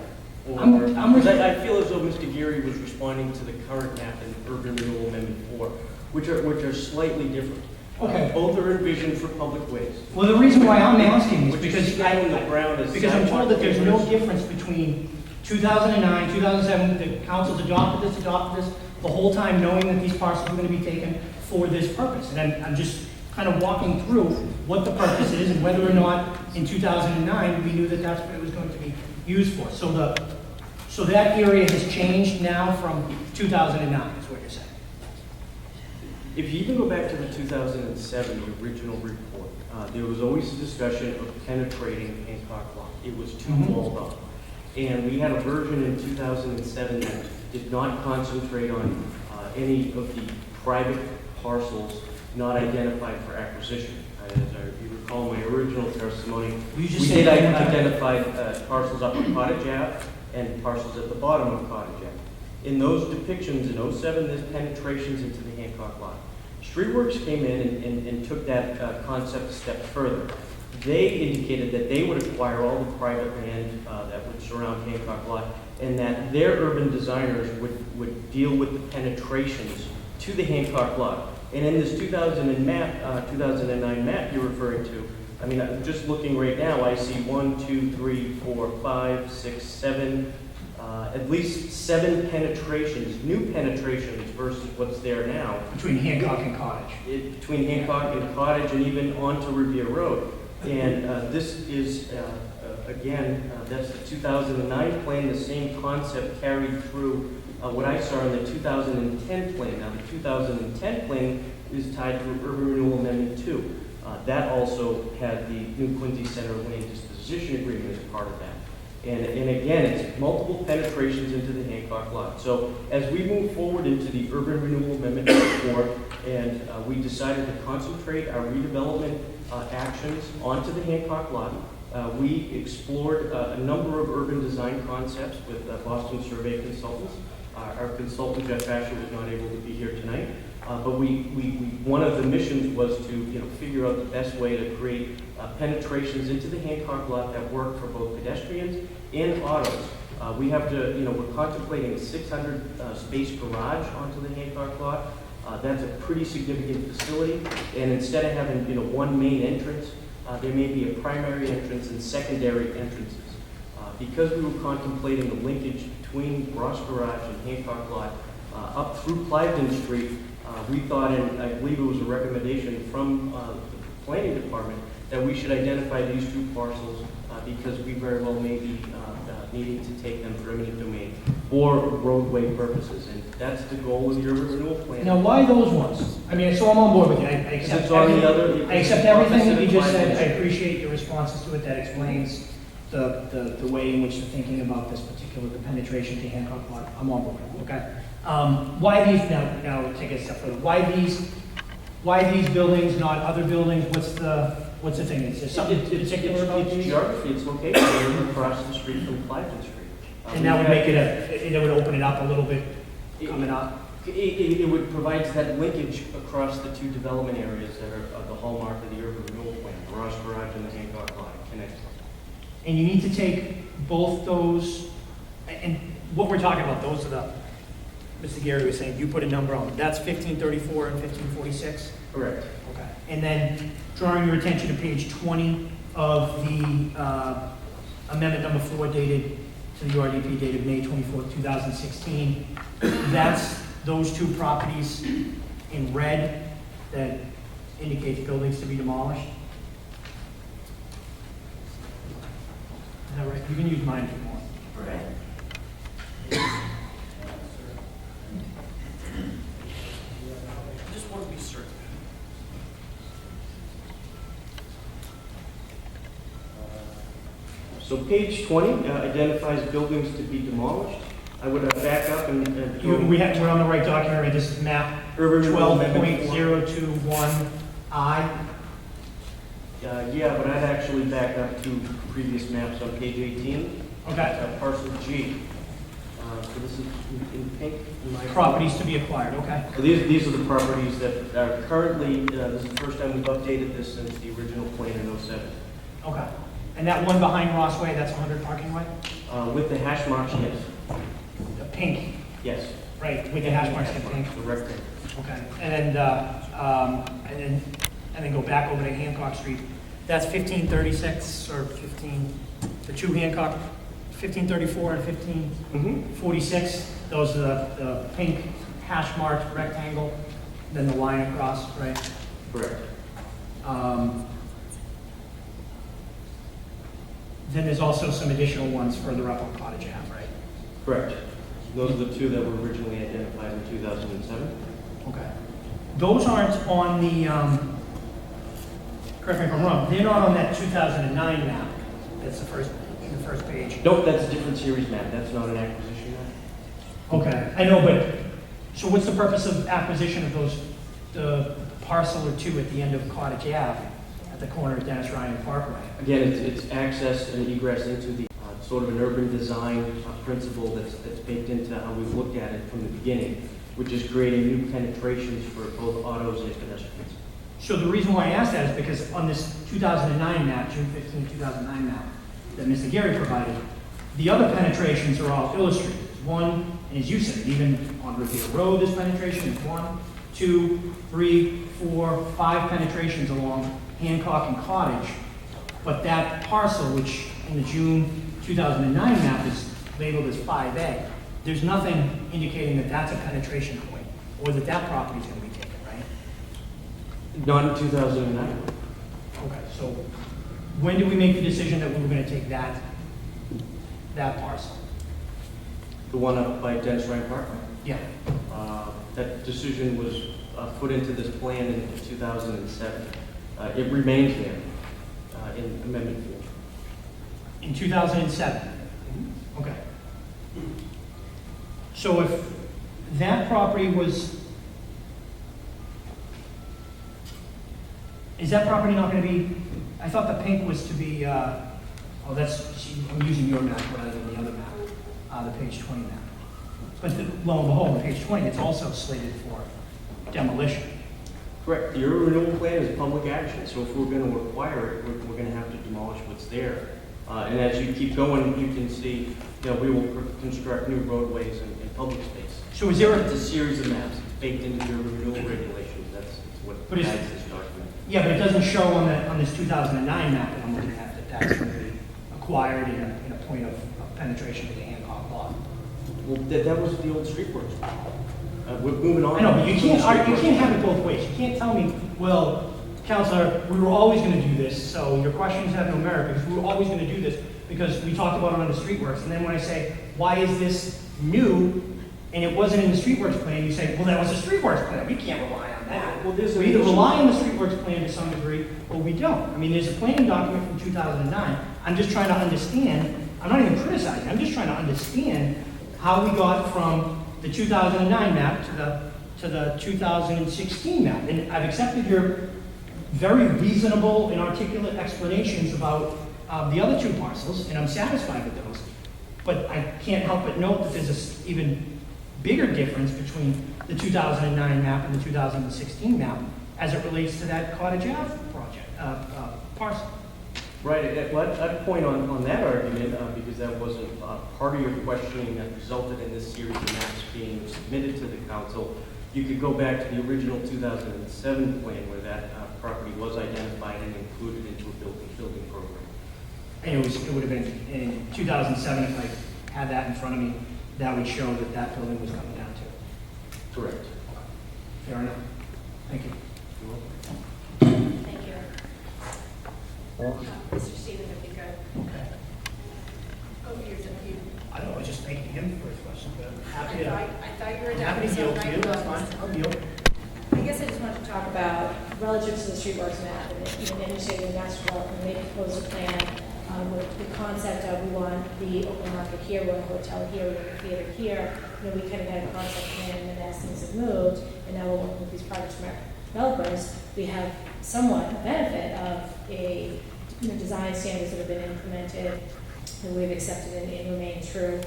Or, I'm because I feel as though Mr. Geary was responding to the current map in Urban Renewal Amendment 4, which are slightly different. Okay. Both are envisioned for public ways. Well, the reason why I'm asking is Which because is shown in the brown as because I'm told that there's no sidewalk difference between 2009, 2007, the council's adopted this, the whole time knowing that these parcels are going to be taken for this purpose. And I'm just kind of walking through what the purpose is and whether or not in 2009 we knew that that's what it was going to be used for. So that area has changed now from 2009, is what you're saying. If you even go back to the 2007, the original report, there was always a discussion of penetrating Hancock Lot. It was too walled up. And we had a version in 2007 that did not concentrate on any of the private parcels not identified for acquisition. As you recall my original testimony, we did identify parcels up on Cottage Ave and parcels at the bottom of Cottage Ave. In those depictions in 07, there's penetrations into the Hancock Lot. Streetworks came in and took that concept a step further. They indicated that they would acquire all the private land that would surround Hancock Lot, and that their urban designers would deal with the penetrations to the Hancock Lot. And in this 2009 map you're referring to, I mean, I'm just looking right now, I see 1, 2, 3, 4, 5, 6, 7, at least 7 penetrations, new penetrations versus what's there now. Between Hancock and Cottage. Between Hancock and Cottage and even onto Riviera Road. And this is, again, that's the 2009 plan, the same concept carried through what I saw in the 2010 plan. Now, the 2010 plan is tied to Urban Renewal Amendment 2. That also had the new Quincy Center land disposition agreement as part of that. And again, it's multiple penetrations into the Hancock Lot. So as we move forward into the Urban Renewal Amendment report, and we decided to concentrate our redevelopment actions onto the Hancock Lot, we explored a number of urban design concepts with Boston Survey Consultants. Our consultant, Jeff Asher, was not able to be here tonight. But one of the missions was to figure out the best way to create penetrations into the Hancock Lot that work for both pedestrians and autos. We have to, we're contemplating a 600 space garage onto the Hancock Lot. That's a pretty significant facility, and instead of having one main entrance, there may be a primary entrance and secondary entrances. Because we were contemplating the linkage between Ross Garage and Hancock Lot up through Cliveden Street, we thought, and I believe it was a recommendation from the planning department, that we should identify these 2 parcels because we very well may be needing to take them for eminent domain for roadway purposes, and that's the goal of the urban renewal plan. Now, why those ones? I mean, so I'm on board with you. I accept everything that you just said. I appreciate your responses to it. That explains the way in which you're thinking about this particular, the penetration to Hancock Lot. I'm on board, okay? Why these, now take it a step further. Why these buildings, not other buildings? What's the thing? Is there something particular about these? It's geography, it's located across the street from Cliveden Street. And that would make it would open it up a little bit coming up? It would provide that linkage across the 2 development areas that are the hallmark of the urban renewal plan, the Ross Garage and the Hancock Lot. Connect them. And you need to take both those, and what we're talking about, those are the, Mr. Gary was saying, you put a number on, that's 1534 and 1546? Correct. Okay. And then drawing your attention to page 20 of the amendment number 4 dated to the RDP dated May 24th, 2016. That's those 2 properties in red that indicate buildings to be demolished. Is that right? You can use mine if you want. Right. I just want to be certain. So page 20 identifies buildings to be demolished. I would back up and We're on the right document, right? This is map Urban Renewal Amendment 12.021I. Yeah, but I'd actually back up to previous maps on page 18. Okay. Parcel G. So this is in pink. Properties to be acquired, okay. So these are the properties that are currently, this is the first time we've updated this since the original plan in 07. Okay. And that one behind Rossway, that's 100 parking way? With the hash marks, yes. The pink, Yes. right, with the hash marks in pink. The rectangle. Okay. And then go back over to Hancock Street. That's 1536 or 15, the 2 Hancock, 1534 and 1546. Those are the pink hash marked rectangle, then the line across, right? Correct. Then there's also some additional ones further up on Cottage Ave, right? Correct. Those are the 2 that were originally identified in 2007. Okay. those aren't on the, correct me if I'm wrong, they're not on that 2009 map. That's the first page. Nope, that's a different series map. That's not an acquisition map. Okay, I know, but, so what's the purpose of acquisition of those, the parcel or two at the end of Cottage Ave, at the corner of Dennis Ryan Parkway? Again, it's access and egress into the sort of an urban design principle that's baked into how we've looked at it from the beginning, which is creating new penetrations for both autos and pedestrians. So the reason why I asked that is because on this 2009 map, June 15, 2009 map, that Mr. Gary provided, the other penetrations are all illustrated. One, and as you said, even on Revere Road, this penetration is 1, 2, 3, 4, 5 penetrations along Hancock and Cottage. But that parcel, which in the June 2009 map is labeled as 5A, there's nothing indicating that that's a penetration point, or that that property is going to be taken, right? Not in 2009. Okay, so when did we make the decision that we were going to take that parcel? The one up by Dennis Ryan Parkway. Yeah. That decision was put into this plan in 2007. It remains there in Amendment 4. In 2007? Okay. So if that property was, is that property not going to be, I thought the pink was to be, oh, that's, I'm using your map rather than the other map, the page 20 map. But lo and behold, on page 20, it's also slated for demolition. Correct. The urban renewal plan is public action, so if we're going to require it, we're going to have to demolish what's there. And as you keep going, you can see, we will construct new roadways and public space. So is there It's a series of maps baked into the urban renewal regulations. That's what But is- guides this document. Yeah, but it doesn't show on this 2009 map that I'm looking at that that's going to be acquired in a point of penetration to the Hancock lot. Well, that was the old street works. We're moving on. I know, but you to the can't street works. have it both ways. You can't tell me, well, Counselor, we were always going to do this, so your questions have no merit because we were always going to do this because we talked about it on the streetworks. And then when I say, why is this new and it wasn't in the streetworks plan, you say, well, that was a streetworks plan. We can't rely on that. Well, there's We either rely on the streetworks plan to some degree or we don't. I mean, there's a planning document from 2009. I'm just trying to understand, I'm not even criticizing, I'm just trying to understand how we got from the 2009 map to the 2016 map. And I've accepted your very reasonable and articulate explanations about the other two parcels, and I'm satisfied with those. But I can't help but note that there's an even bigger difference between the 2009 map and the 2016 map as it relates to that Cottage Ave project, parcel. Right, well, I'd point on that argument, because that wasn't part of your questioning that resulted in this series of maps being submitted to the council. You could go back to the original 2007 plan where that property was identified and included into a building program. And it would have been in 2007, if I had that in front of me, that would show that that building was coming down to. Correct. Fair enough. Thank you. Thank you. Mr. Stevens, if you could. Okay. Oh, you're done. I don't know, I was just thanking him for his question, but I'm I happy to, thought you were I'm done. happy to so yield to I you, that's apologize. fine, I'll yield. I guess I just wanted to talk about, relative to the streetworks map, and even integrating the master development, they proposed a plan with the concept of we want the open market here, we want a hotel here, we want a theater here. We kind of had a concept plan, and then as things have moved, and now we're working with these project developers, we have somewhat a benefit of a design standards that have been implemented, and we've accepted and remain true.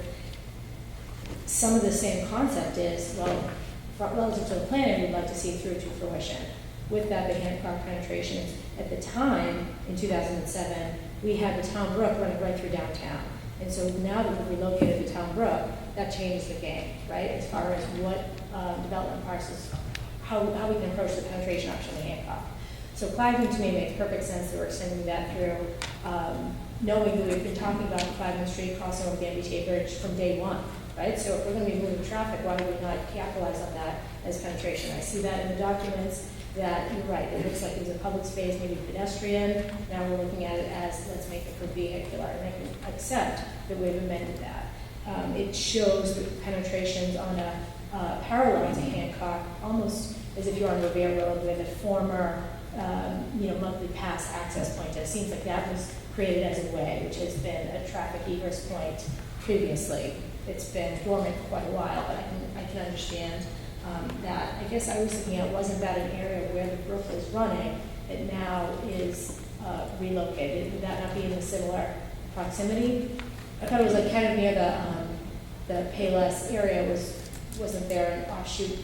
Some of the same concept is, well, relative to the planning, we'd like to see it through to fruition. With that, the Hancock penetrations, at the time, in 2007, we had the town brook running right through downtown. And so now that we've relocated the town brook, that changed the game, right? As far as what development parcels, how we can approach the penetration option in Hancock. So Cliveden to me makes perfect sense that we're extending that through, knowing that we've been talking about the Cliveden Street crossing over the MBTA bridge from day one, right? So if we're going to be moving traffic, why would we not capitalize on that as penetration? I see that in the documents that you're right, it looks like it was a public space, maybe pedestrian. Now we're looking at it as let's make it for vehicular, and I can accept that we've amended that. It shows the penetrations on a parallel to Hancock, almost as if you're on Revere Road where the former, monthly pass access point is. Seems like that was created as a way, which has been a traffic egress point previously. It's been dormant for quite a while, but I can understand that. I guess I was thinking, wasn't that an area where the brook was running that now is relocated? Would that not be in a similar proximity? I thought it was like kind of near the Payless area. Wasn't there an offshoot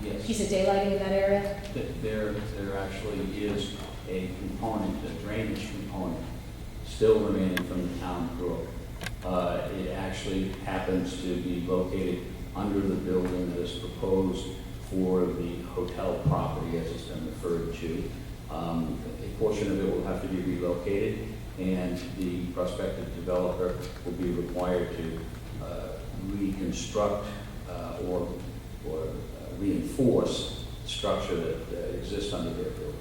Yes. piece of daylighting in that area? There actually is a component, a drainage component, still remaining from the town brook. It actually happens to be located under the building that is proposed for the hotel property, as it's been referred to. A portion of it will have to be relocated, and the prospective developer will be required to reconstruct or reinforce the structure that exists under their building.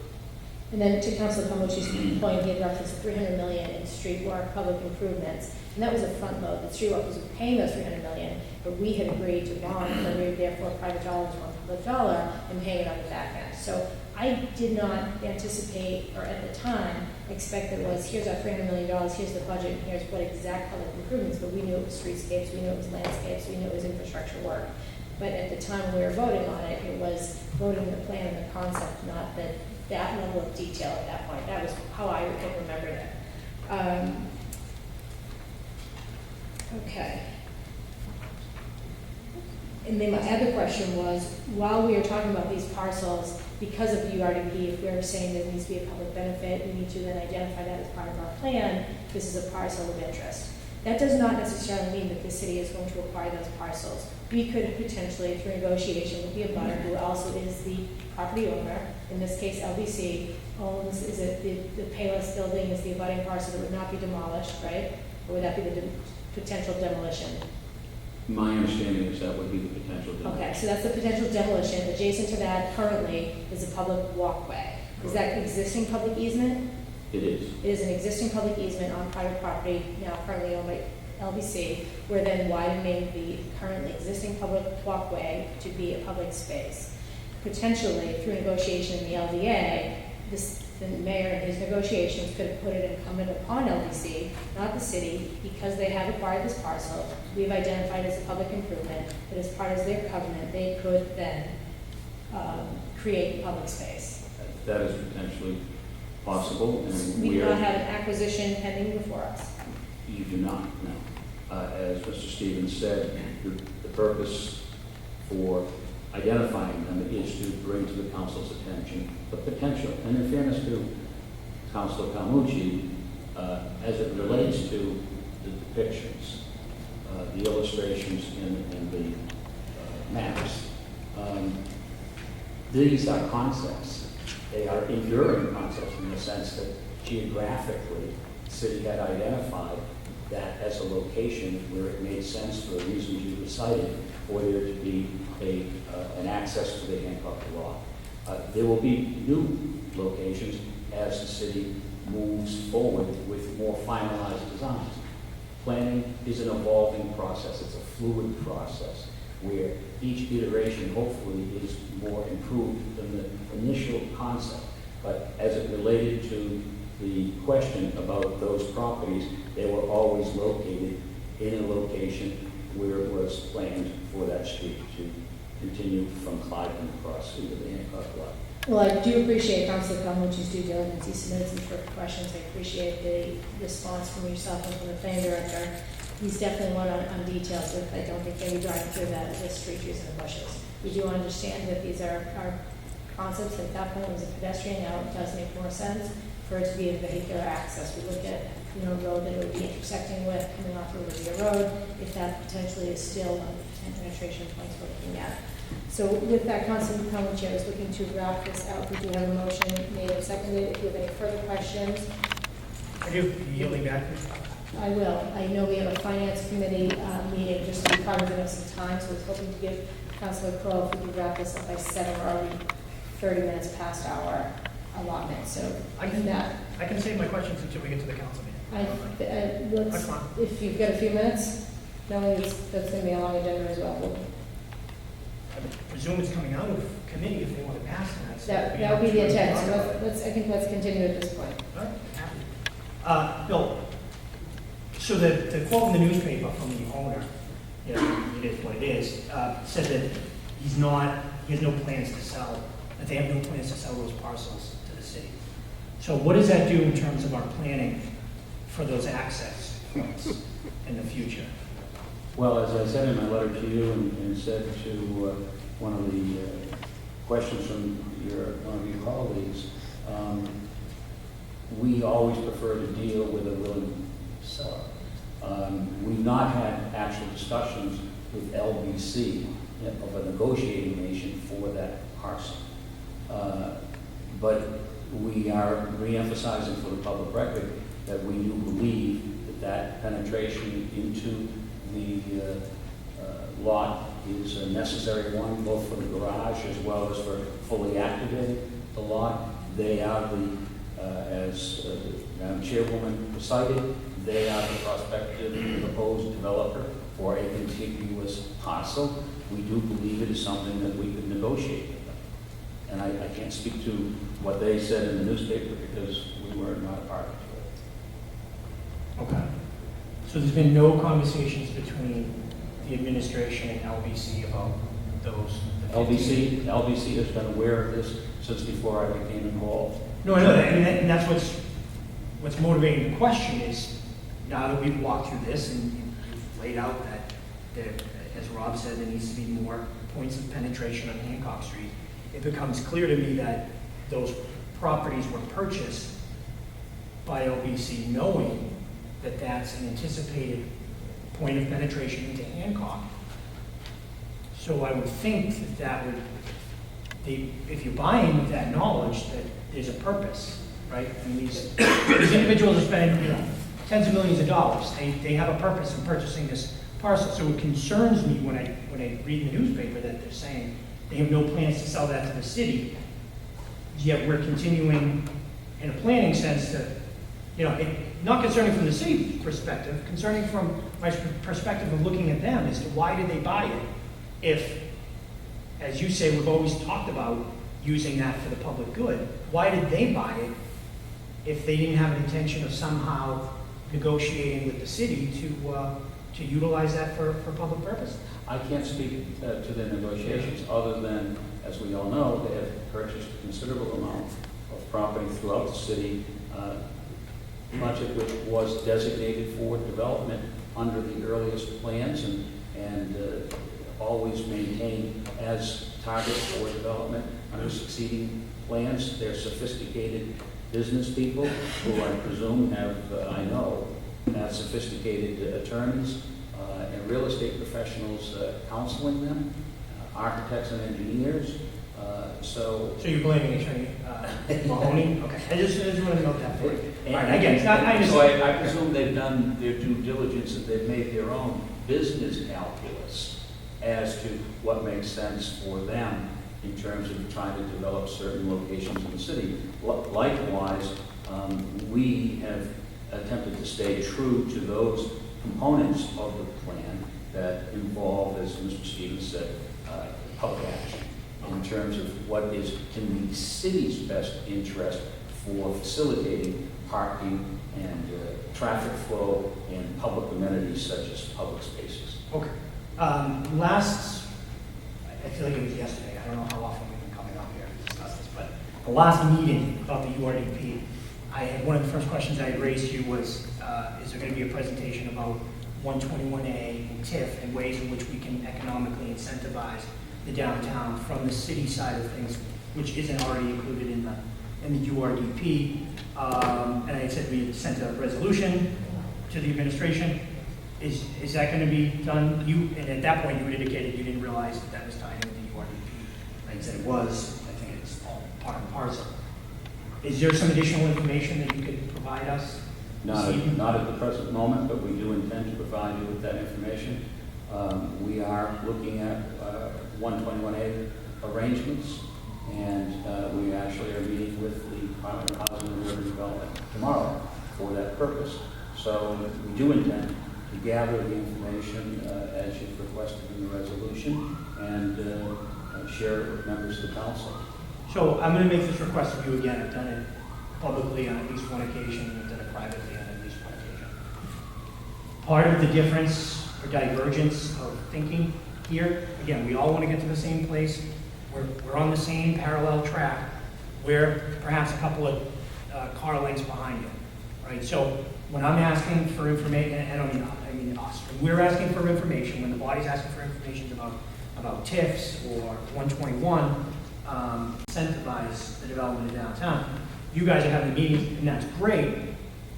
And then to Councilor Palmucci's point, he had referenced $300 million in street work, public improvements, and that was a front load. The street work was paying those $300 million, but we had agreed to bond, and we therefore private dollars on public dollar and paying it on the back end. So I did not anticipate, or at the time, expect that it was, here's our $300 million, here's the budget, and here's what exact public improvements, but we knew it was streetscapes, we knew it was landscapes, we knew it was infrastructure work. But at the time we were voting on it, it was voting the plan and the concept, not that level of detail at that point. That was how I remembered it. Okay. And then my other question was, while we are talking about these parcels, because of URDP, if we're saying there needs to be a public benefit, we need to then identify that as part of our plan, this is a parcel of interest. That does not necessarily mean that the city is going to acquire those parcels. We could potentially, through negotiation with the abutter, who also is the property owner, in this case LBC, owns, is it the Payless building is the abutting parcel that would not be demolished, right? Or would that be the potential demolition? My understanding is that would be the potential demolition. Okay, so that's the potential demolition. Adjacent to that currently is a public walkway. Is that existing public easement? It is. It is an existing public easement on private property, now currently owned by LBC. We're then widening the currently existing public walkway to be a public space. Potentially, through negotiation in the LDA, the mayor in his negotiations could have put it incumbent upon LBC, not the city, because they have acquired this parcel. We've identified as a public improvement, that as part of their covenant, they could then create public space. That is potentially possible, and We we do not are. have an acquisition pending before us. You do not, no. As Mr. Stevens said, the purpose for identifying them is to bring to the council's attention the potential. And in fairness to Councilor Palmucci, as it relates to the depictions, the illustrations in the maps, these are concepts. They are enduring concepts in the sense that geographically, the city had identified that as a location where it made sense for the reasons you cited, for there to be an access to the Hancock Law. There will be new locations as the city moves forward with more finalized designs. Planning is an evolving process. It's a fluid process where each iteration hopefully is more improved than the initial concept. But as it related to the question about those properties, they were always located in a location where it was planned for that street to continue from Clyden across into the Hancock Lot. Well, I do appreciate Councilor Palmucci's due diligence. He submitted some terrific questions. I appreciate the response from yourself and from the planning director. He's definitely one on details, but I don't think they would drive through the street trees and the bushes. We do understand that these are concepts. At that point, it was a pedestrian. Now it does make more sense for it to be a vehicular access. We looked at, a road that it would be intersecting with coming off of Revere Road, if that potentially is still one of the penetration points we're looking at. So with that, Councilor Palmucci, I was looking to wrap this out. We do have a motion made and seconded. If you have any further questions, Are you yielding back? I will. I know we have a finance committee meeting, just to be cognizant of some time, so I was hoping to give Councilor Crowe, if we could wrap this up by 7, we're already 30 minutes past our allotment, so I can save my questions until we get to the council meeting. let's, if you've got a few minutes, knowing that's going to be a long agenda as well. I presume it's coming out of committee if they want to pass tonight. so That would be the intent, so Talk about it. I think let's continue at this point. All right, happy. Bill, so the quote in the newspaper from the owner, you know, it is what it is, said that he has no plans to sell, that they have no plans to sell those parcels to the city. So what does that do in terms of our planning for those access points in the future? Well, as I said in my letter to you and said to one of the questions from one of your colleagues, we always prefer to deal with a willing seller. We've not had actual discussions with LBC of a negotiating nation for that parcel. But we are re-emphasizing for the public record that we do believe that penetration into the lot is a necessary one, both for the garage as well as for fully activating the lot. They are as Madam Chairwoman cited, they are the prospective proposed developer for a contiguous parcel. We do believe it is something that we could negotiate with them. And I can't speak to what they said in the newspaper because we were not a party to it. Okay. So there's been no conversations between the administration and LBC about those? LBC has been aware of this since before I became involved. No, I know that, and that's what's motivating the question is, now that we've walked through this and you've laid out that there, as Rob said, there needs to be more points of penetration on Hancock Street, it becomes clear to me that those properties were purchased by LBC knowing that that's an anticipated point of penetration into Hancock. So I would think that would, if you're buying with that knowledge, that there's a purpose, right? And these individuals are spending, tens of millions of dollars. They have a purpose in purchasing this parcel. So it concerns me when I read the newspaper that they're saying they have no plans to sell that to the city, yet we're continuing in a planning sense to, not concerning from the city perspective, concerning from my perspective of looking at them as to why did they buy it if, as you say, we've always talked about using that for the public good. Why did they buy it if they didn't have an intention of somehow negotiating with the city to utilize that for public purpose? I can't speak to the negotiations other than, as we all know, they have purchased a considerable amount of property throughout the city, much of which was designated for development under the earliest plans and always maintained as targets for development under succeeding plans. They're sophisticated business people who I presume have sophisticated attorneys and real estate professionals counseling them, architects and engineers. So you're blaming Attorney Mahoney? Okay, I just want to note that for you. All right, I get it. I understand. So I presume they've done their due diligence and they've made their own business calculus as to what makes sense for them in terms of trying to develop certain locations in the city. Likewise, we have attempted to stay true to those components of the plan that involve, as Mr. Stevens said, public action in terms of what is in the city's best interest for facilitating parking and traffic flow and public amenities such as public spaces. Okay. I feel like it was yesterday. I don't know how often we've been coming up here to discuss this, but the last meeting about the URDP, one of the first questions I had raised to you was, is there going to be a presentation about 121A and TIF and ways in which we can economically incentivize the downtown from the city side of things, which isn't already included in the URDP. And I said we had sent a resolution to the administration. Is that going to be done? And at that point, you had indicated you didn't realize that was tied into the URDP. I said it was. I think it's all part and parcel. Is there some additional information that you could provide us? Not at the present moment, but we do intend to provide you with that information. We are looking at 121A arrangements, and we actually are meeting with the Department of Housing and Urban Development tomorrow for that purpose. So we do intend to gather the information as you've requested in the resolution and share it with members of the council. So I'm going to make this request of you again. I've done it publicly on at least one occasion, and I've done it privately on at least one occasion. Part of the difference or divergence of thinking here, again, we all want to get to the same place. We're on the same parallel track. We're perhaps a couple of car lengths behind you, right? So when I'm asking for information, and I mean us, when we're asking for information, when the body's asking for information about TIFs or 121, incentivize the development of downtown, you guys are having meetings, and that's great,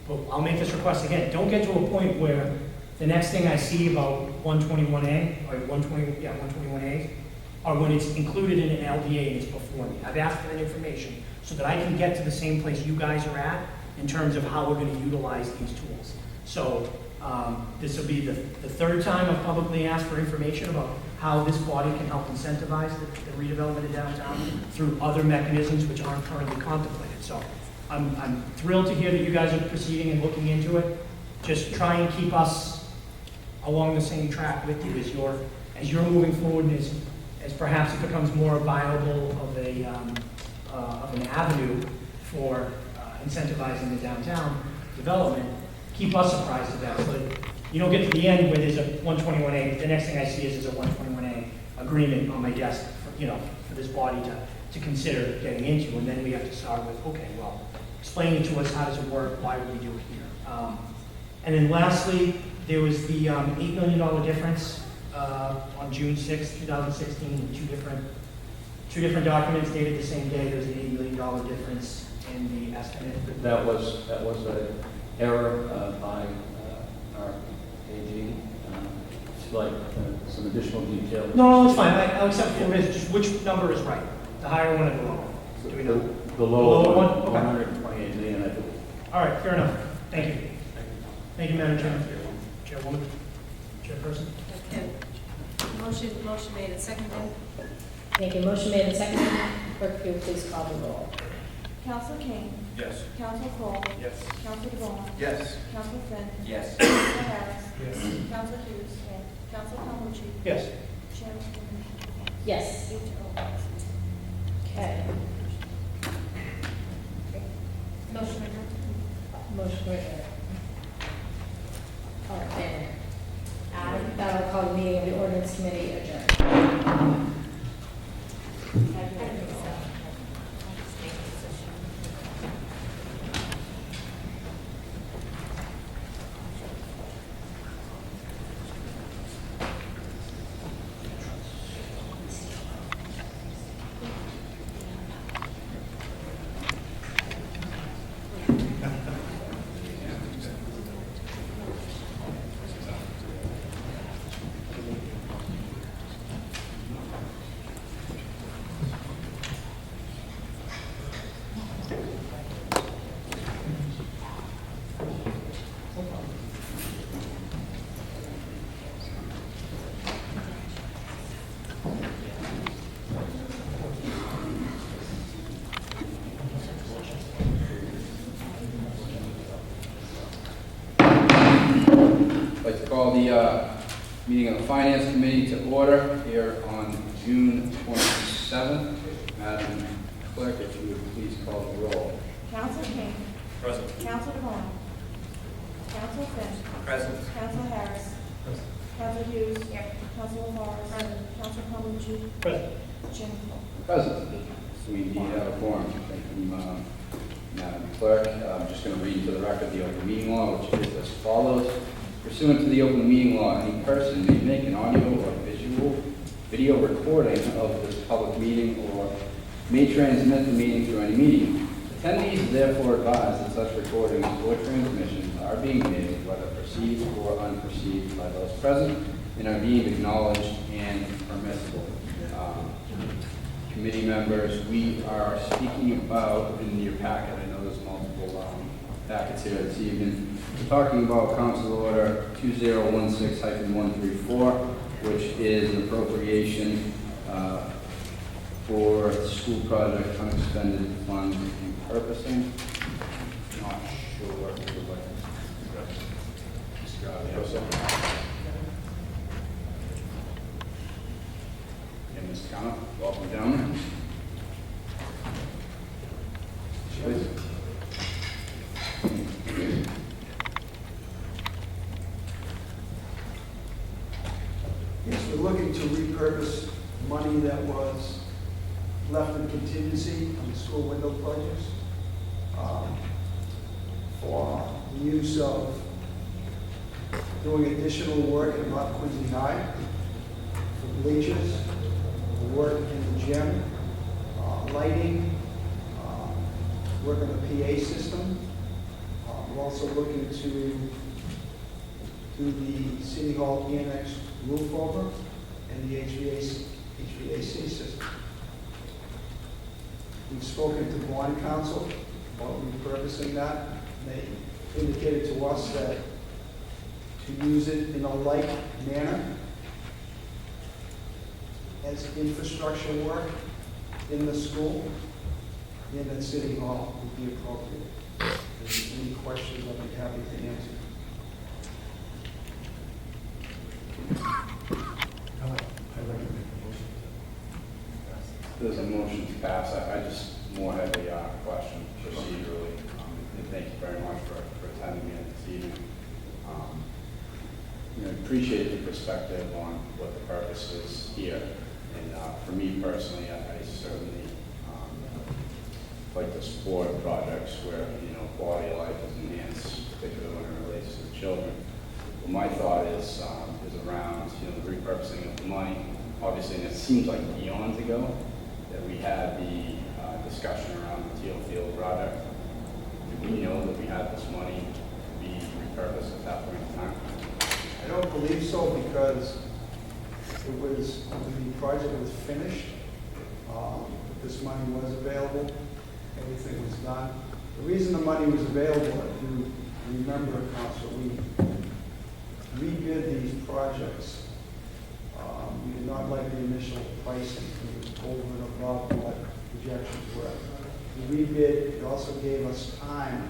but I'll make this request again. Don't get to a point where the next thing I see about 121A, or 121A, or when it's included in an LDA and it's before me. I've asked for that information so that I can get to the same place you guys are at in terms of how we're going to utilize these tools. So this will be the third time I've publicly asked for information about how this body can help incentivize the redevelopment of downtown through other mechanisms which aren't currently contemplated. So I'm thrilled to hear that you guys are proceeding and looking into it. Just try and keep us along the same track with you as you're moving forward and as perhaps it becomes more viable of an avenue for incentivizing the downtown development. Keep us apprised of that, so that you don't get to the end where there's a 121A. The next thing I see is a 121A agreement on my desk, for this body to consider getting into, and then we have to start with, okay, well, explain it to us. How does it work? Why would we do it here? And then lastly, there was the $8 million difference on June 6, 2016, in two different documents dated the same day. There's an $8 million difference in the estimate. That was an error by our AG. It's like some additional detail. No, it's fine. I'll accept for it. Just which number is right? The higher one or the lower one? Do we know? The lower one, Okay. 128 million, I think. All right, fair enough. Thank you. Thank you, Madam Chairman. Chairwoman? Chairperson? Okay. Motion made and seconded. Thank you. Motion made and seconded. Clerk, will you please call the roll? Counsel King. Yes. Counsel Cole. Yes. Counsel DeBon. Yes. Counsel Finn. Yes. Counsel Harris. Yes. Counsel Hughes. Counsel Calmucci. Yes. Chairman Kennedy. Yes. 8-0. Okay. Motion adjourned. Motion for adjourned. All right, then. That'll call the meeting of the ordinance committee adjourned. I'd like to call the meeting of the Finance Committee to order here on June 27th. Madam Clerk, if you would please call the roll. Counsel King. Present. Counsel DeBon. Counsel Finn. Present. Counsel Harris. Counsel Hughes. Counsel Morris. Counsel Calmucci. Present. Chairman Cole. Present. We indeed have a quorum. Thank you, Madam Clerk. I'm just going to read into the record the open meeting law, which is as follows. Pursuant to the open meeting law, any person may make an audio or video recording of this public meeting or may transmit the meeting through any medium. Attendees are therefore advised that such recordings or transmissions are being made, whether perceived or unperceived, by those present and are deemed acknowledged and permissible. Committee members, we are speaking about, in your packet, I know there's multiple packets here this evening, we're talking about Council Order 2016-134, which is an appropriation for the school project unexpended funds repurposing. Not sure if you would like to describe it. And Mr. Mr. Connor. Welcome, gentlemen. Please. Yes, we're looking to repurpose money that was left in contingency on the school window projects for the use of doing additional work in North Quincy High, for bleachers, for work in the gym, lighting, work on the PA system. We're also looking to do the City Hall annex roof over and the HVAC system. We've spoken to bond council about repurposing that. They indicated to us that to use it in a like manner as infrastructure work in the school and at City Hall would be appropriate. If there's any questions, I'd be happy to answer. There's a motion to pass. I just more had a question procedurally. And thank you very much for attending me this evening. Appreciate the perspective on what the purpose is here. And for me personally, I certainly like to support projects where, quality of life is enhanced, particularly when it relates to the children. But my thought is around, the repurposing of the money. Obviously, and it seems like eons ago that we had the discussion around the Teal Field project. Do we know that we had this money to be repurposed at that point in time? I don't believe so because it was, when the project was finished, this money was available, everything was done. The reason the money was available, if you remember, Council, we rebid these projects. We did not like the initial pricing, it was over and above what projections were. We rebid, it also gave us time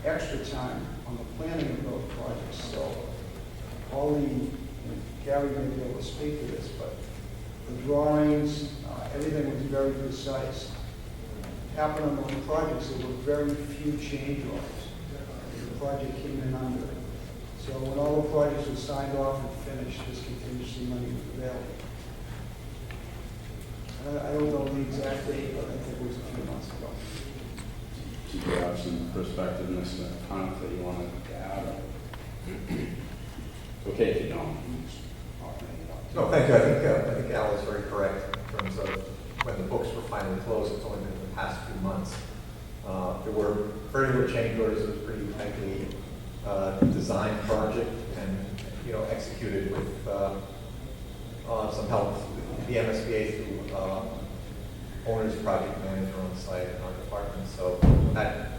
extra time on the planning of those projects. So all Gary may be able to speak to this, but the drawings, everything was very precise. What happened on those projects, there were very few change orders. The project came in under. So when all the projects were signed off and finished, this contingency money was available. I don't know the exact date, but I think it was a few months ago. Do you have some perspective, Mr. Connor, that you want to add? Okay, if you don't. No, thank you. I think Al is very correct in terms of when the books were finally closed. It's only been the past few months. There were very little change orders. It was pretty tightly designed project and executed with some help. The MSBA through owner's project manager on site in our department. So that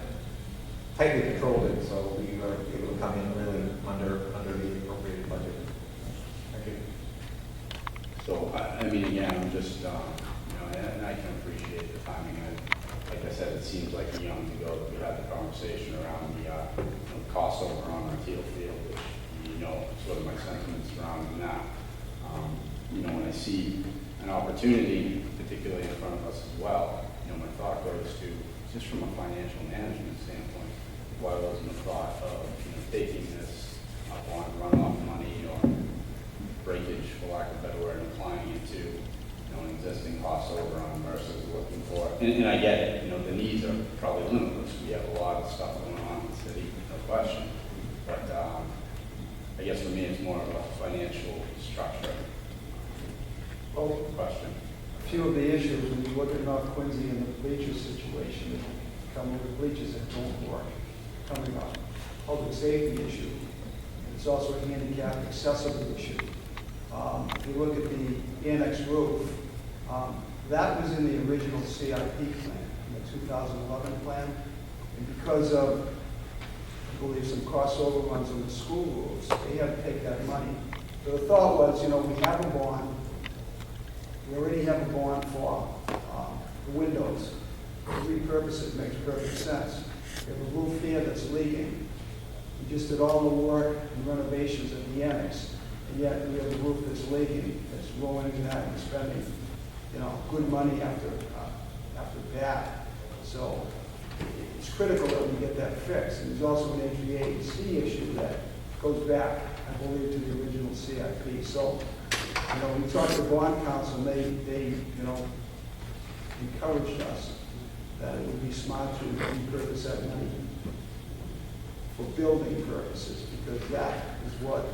tightly controlled it. So we were able to come in really under the appropriated budget. Thank you. So, again, I'm just, and I can appreciate the timing. Like I said, it seems like eons ago that we had the conversation around the cost overrun on Teal Field, which, sort of my sentiments surrounding that. When I see an opportunity, particularly in front of us as well, my thought goes to, just from a financial management standpoint, why wasn't the thought of, taking this up on runoff money or breakage, for lack of a better word, and applying it to, an existing cost overrun versus looking for, and I get it, the needs are probably limitless. We have a lot of stuff going on in the city, no question. But I guess for me, it's more of a financial structure question. A few of the issues, when you look at North Quincy and the bleacher situation, come with the bleachers that don't work, coming up, public safety issue. It's also a handicap accessible issue. If you look at the annex roof, that was in the original CIP plan, in the 2011 plan. And because of, I believe, some cost overruns on the school roofs, they had to take that money. So the thought was, we have a bond. We already have a bond for the windows. To repurpose it makes perfect sense. We have a roof here that's leaking. We just did all the work and renovations at the annex. and yet we have a roof that's leaking, that's ruining that and spending, good money after bad. So it's critical that we get that fixed. And there's also an HVAC issue that goes back, I believe, to the original CIP. So, we talked to bond council, and they encouraged us that it would be smart to repurpose that money for building purposes, because that is what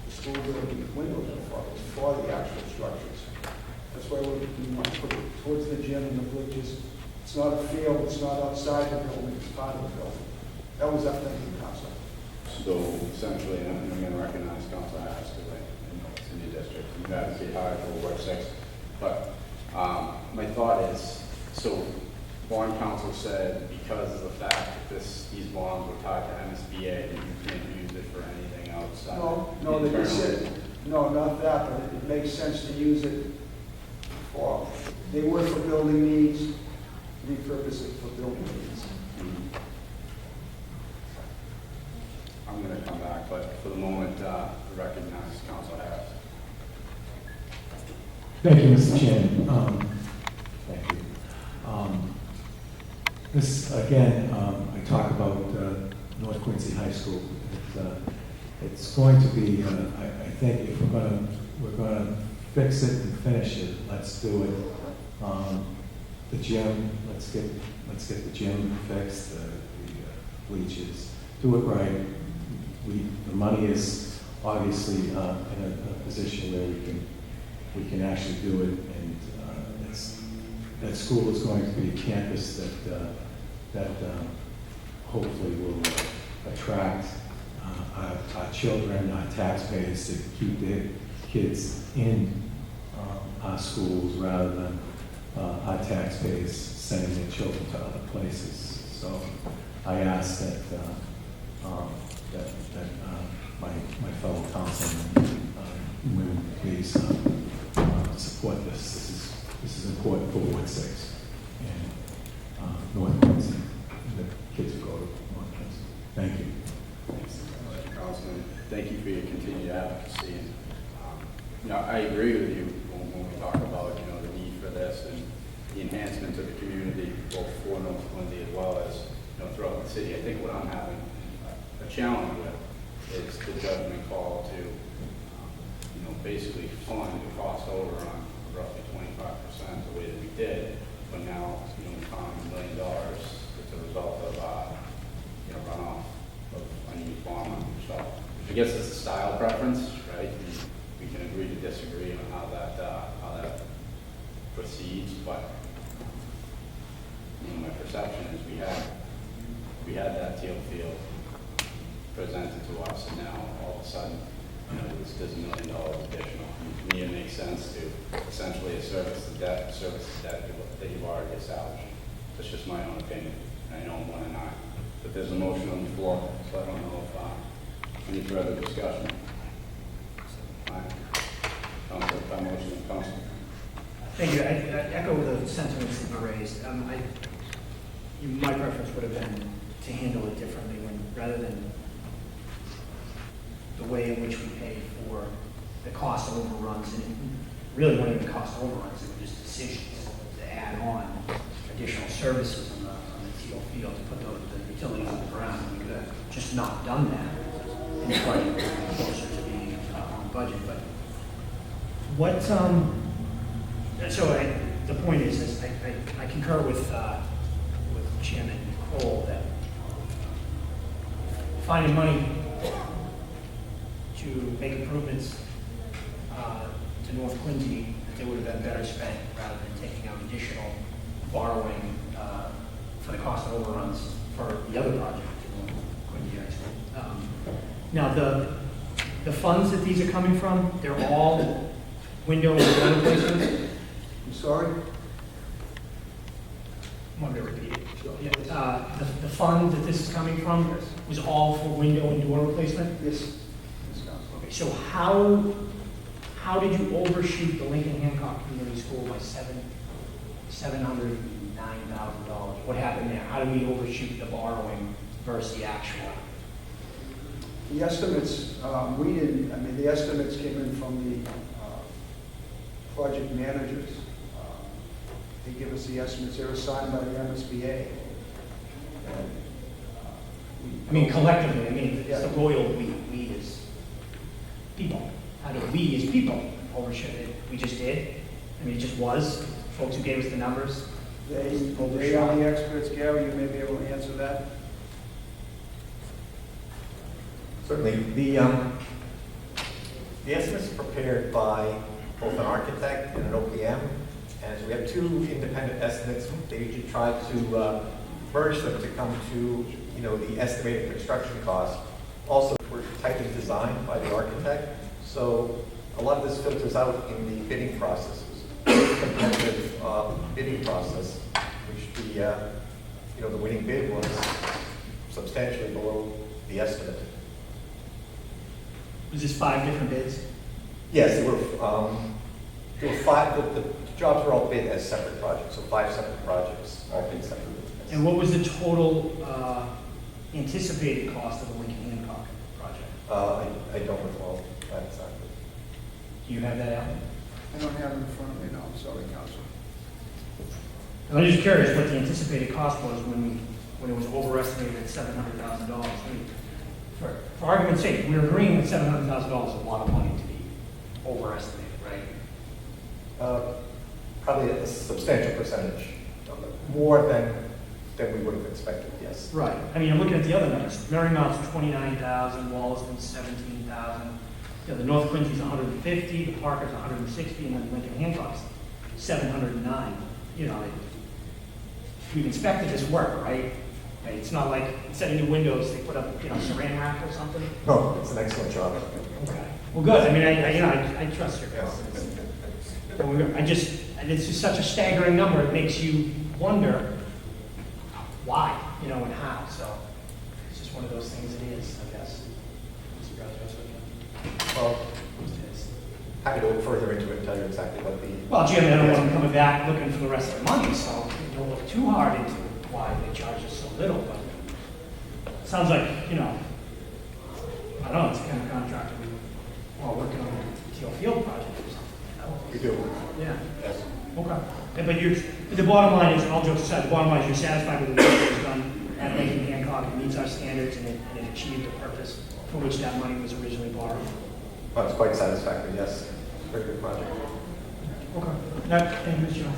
the school building windows are for the actual structures. That's why we want to put it towards the gym and the bleachers. It's not a field, it's not outside the building, it's part of the building. That was our thinking, Council. So essentially, and I'm going to recognize Council Harris, because I know it's in your district, you advocate hard for Ward 6. But my thought is, so bond council said because of the fact that these bonds were tied to MSBA, that you can't use it for anything outside. No, they just said, no, not that, but it makes sense to use it for, they were for building needs, repurpose it for building needs. I'm going to come back, but for the moment, recognize Council Harris. Thank you, Mr. Chairman. Thank you. This, again, I talk about North Quincy High School. It's going to be, I think if we're gonna fix it and finish it, let's do it. The gym, let's get the gym fixed, the bleachers, do it right. The money is obviously in a position where we can actually do it, and that school is going to be a campus that hopefully will attract our children, our taxpayers to keep their kids in our schools rather than our taxpayers sending their children to other places. So I ask that my fellow councilmen women please support this. This is important for Ward 6 and North Quincy. The kids will go to North Quincy. Thank you. Councilman, thank you for your continued advocacy. And, I agree with you when we talk about, the need for this and the enhancement to the community, both for North Quincy as well as, throughout the city. I think what I'm having a challenge with is the judgment call to, basically fund the cost over on roughly 25% the way that we did, but now, we found $1 million as a result of, runoff of unused bond money. So I guess it's a style preference, right? We can agree to disagree on how that proceeds, but my perception is we had that teal field presented to us, and now all of a sudden, there's $1 million additional. To me, it makes sense to essentially service the debt that you've already established. That's just my own opinion. I know I'm 1 and 9. But there's a motion on the floor, so I don't know if any further discussion. Council, by motion, Council. Thank you. I echo the sentiments that you raised. My preference would have been to handle it differently rather than the way in which we pay for the cost overruns. And really weren't even cost overruns, they were just decisions to add on additional services on the teal field to put the utilities on the ground. We could have just not done that and probably closer to being on budget. But the point is I concur with Chairman Cole that finding money to make improvements to North Quincy, that they would have been better spent rather than taking out additional borrowing for the cost of overruns for the other project in North Quincy High School. Now, the funds that these are coming from, they're all window and door replacements. I'm sorry? I'm going to repeat it. The fund that this is coming from was all for window and door replacement? Yes. Okay, so how did you overshoot the Lincoln Hancock Community School by $709,000? What happened there? How did we overshoot the borrowing versus the actual? The estimates, we didn't, I mean, the estimates came in from the project managers. They give us the estimates, they're assigned by the MSBA. And, I mean, collectively, I mean, Yeah. it's the royal we as people. How do we as people overshoot it? We just did. I mean, it just was. Folks who gave us the numbers. they are the experts. Gary, you may be able to answer that. Certainly, the estimates prepared by both an architect and an OPM, and so we have two independent estimates. They usually try to merge them to come to, the estimated construction cost. Also, we're tightly designed by the architect, so a lot of this filters out in the bidding processes. Competitive bidding process, which the winning bid was substantially below the estimate. Was this 5 different bids? Yes, there were 5, the jobs were all bid as separate projects, so 5 separate projects, all bid separately. And what was the total anticipated cost of the Lincoln Hancock project? I don't recall that exactly. Do you have that out? I don't have it in front of me now, I'm sorry, Council. I'm just curious what the anticipated cost was when it was overestimated at $700,000. I mean, for argument's sake, we're agreeing that $700,000 is a lot of money to be overestimated, right? Probably a substantial percentage, more than we would have expected, yes. Right. I mean, I'm looking at the other numbers. Marymount's 29,000, Wollaston's 17,000. The North Quincy's 150, the Parker's 160, and then Lincoln Hancock's 709. We've inspected this work, right? It's not like instead of new windows, they put up, saran wrap or something. No, it's an excellent job. Okay. Well, good. I mean, I trust your confidence. It's just such a staggering number. It makes you wonder why, and how. So it's just one of those things. It is, I guess. Well, happy to look further into it and tell you exactly what the... Well, Jim, I don't want them coming back looking for the rest of the money, so don't look too hard into why they charge us so little, but it sounds like, I don't know, it's the kind of contractor we're all working on a Teal Field project or something. We do. Yeah. Yes. Okay. But the bottom line is, all jokes aside, the bottom line is you're satisfied with the work that was done at Lincoln Hancock. It meets our standards and it achieved the purpose for which that money was originally borrowed. Well, it's quite satisfactory, yes. Very good project. Okay. Thank you, John.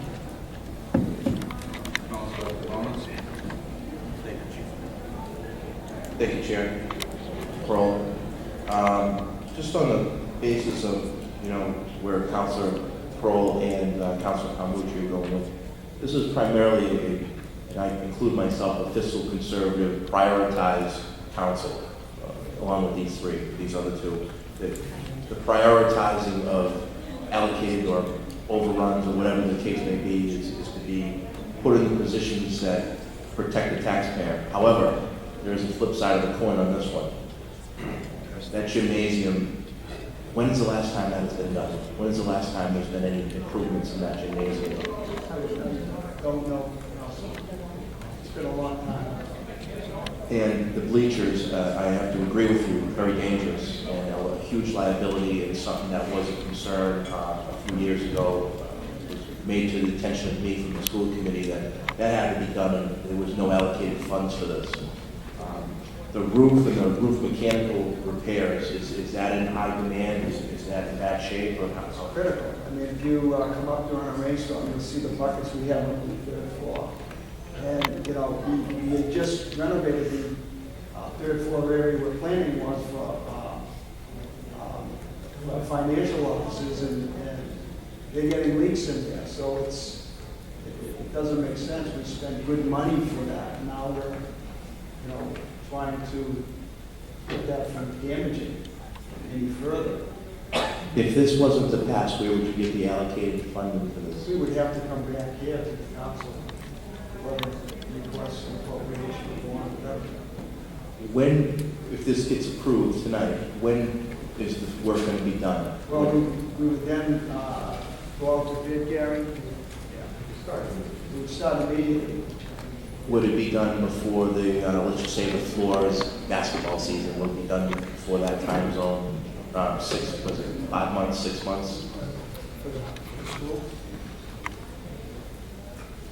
Thank you, Chair. Pearl. Just on the basis of, where Councilor Pearl and Councilor Palmucci are going with, this is primarily and I include myself, a fiscal conservative, prioritized council, along with these other two. The prioritizing of allocated or overruns or whatever the case may be is to be put in the positions that protect the taxpayer. However, there's a flip side of the coin on this one. That gymnasium, when's the last time that has been done? When's the last time there's been any improvements in that gymnasium? Don't know. It's been a long time. And the bleachers, I have to agree with you, very dangerous and a huge liability, and something that was a concern a few years ago. Was made to the attention of me from the school committee that had to be done, and there was no allocated funds for this. The roof and the roof mechanical repairs, is that in high demand? Is that in bad shape? Or how? Critical. I mean, if you come up during a rainstorm, you'll see the buckets we have on the third floor. And, we had just renovated the third floor area where planning was for financial offices, and they're getting leaks in there. So it doesn't make sense. We spent good money for that. And now we're, trying to get that from damaging any further. If this wasn't to pass, where would you get the allocated funding for this? We would have to come back here to the council, whether request an appropriation or whatever. When, if this gets approved tonight, when is this work going to be done? Well, we would then go out to bid, Gary. We would start immediately. would it be done before the, let's just say the floors basketball season, would it be done before that time zone? 5 months, 6 months? For the school?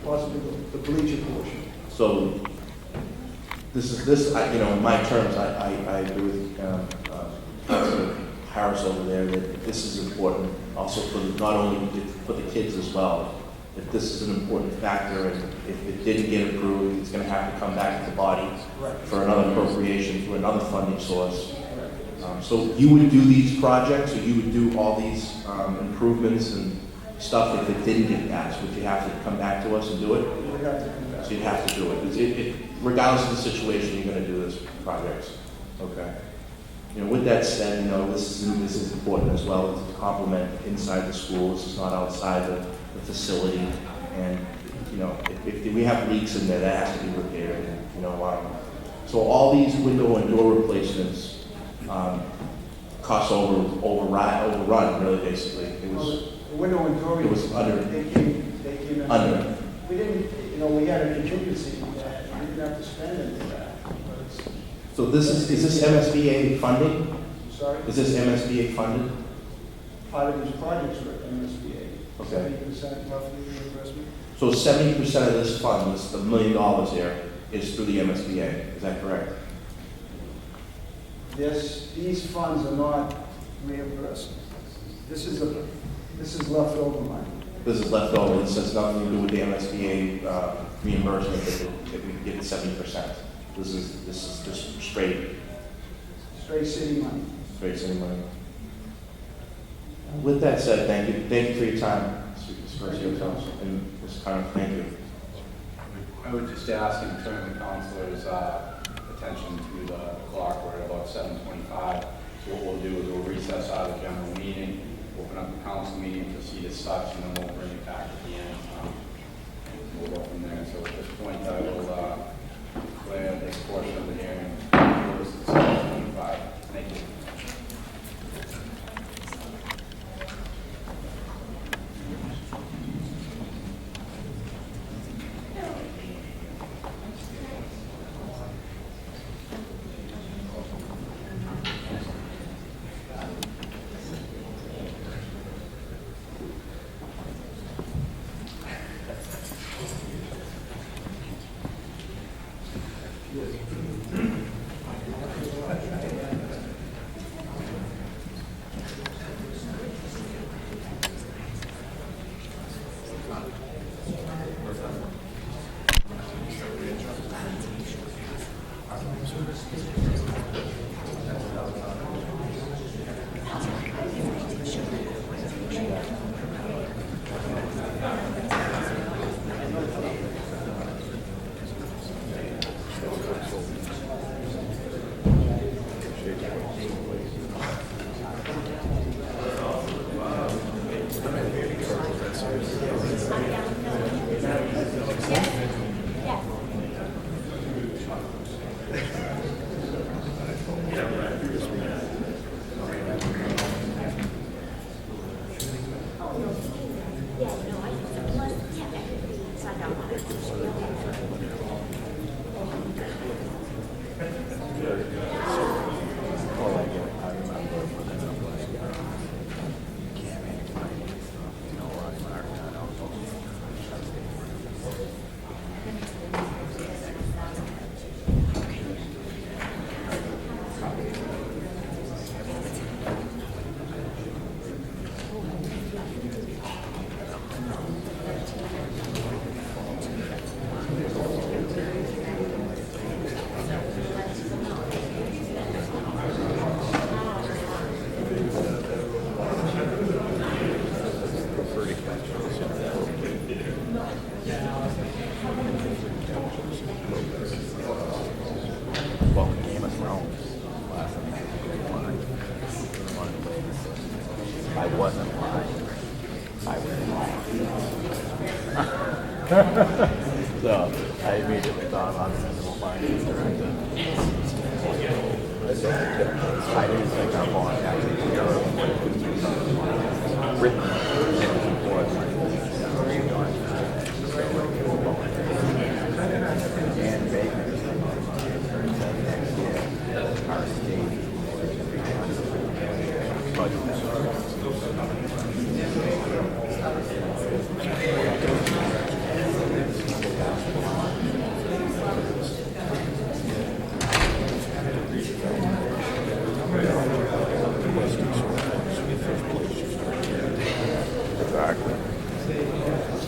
Possibly the bleacher portion. So in my terms, I agree with Councilor Harris over there that this is important also for not only for the kids as well. If this is an important factor and if it didn't get approved, it's going to have to come back to the body for another appropriation for another funding source. So you would do these projects, or you would do all these improvements and stuff if it didn't get passed? Would you have to come back to us and do it? We have to come back. So you'd have to do it. Regardless of the situation, you're going to do this project. Okay. With that said, this is important as well to complement inside the school. This is not outside the facility. And if we have leaks in there, that has to be repaired. So all these window and door replacements cost overrun, really, basically. It was. The window and door. It was under. They came in. Under. We didn't, we had a contingency that we didn't have to spend any of that. So is this MSBA funding? Sorry? Is this MSBA funded? Part of these projects were MSBA. Okay. 70% roughly reimbursement. So 70% of this fund, the $1 million here, is through the MSBA. Is that correct? These funds are not reimbursed. This is leftover money. This is left over. This has nothing to do with the MSBA reimbursement that we get 70%. This is just straight city money. Straight city money. With that said, thank you. Thank you for your time, Mr. Council, and Mr. Connor. Thank you. I would just ask and turn the councilor's attention to the clock. We're at about 7:25. So what we'll do is we'll recess out of the general meeting, open up the council meeting to see as such, and then we'll bring it back at the end. We'll go from there. So at this point, I will declare this portion of the hearing closed at 7:25. Thank you. So I immediately thought about municipal finance director. I didn't think I'm going to actually written and before correctly.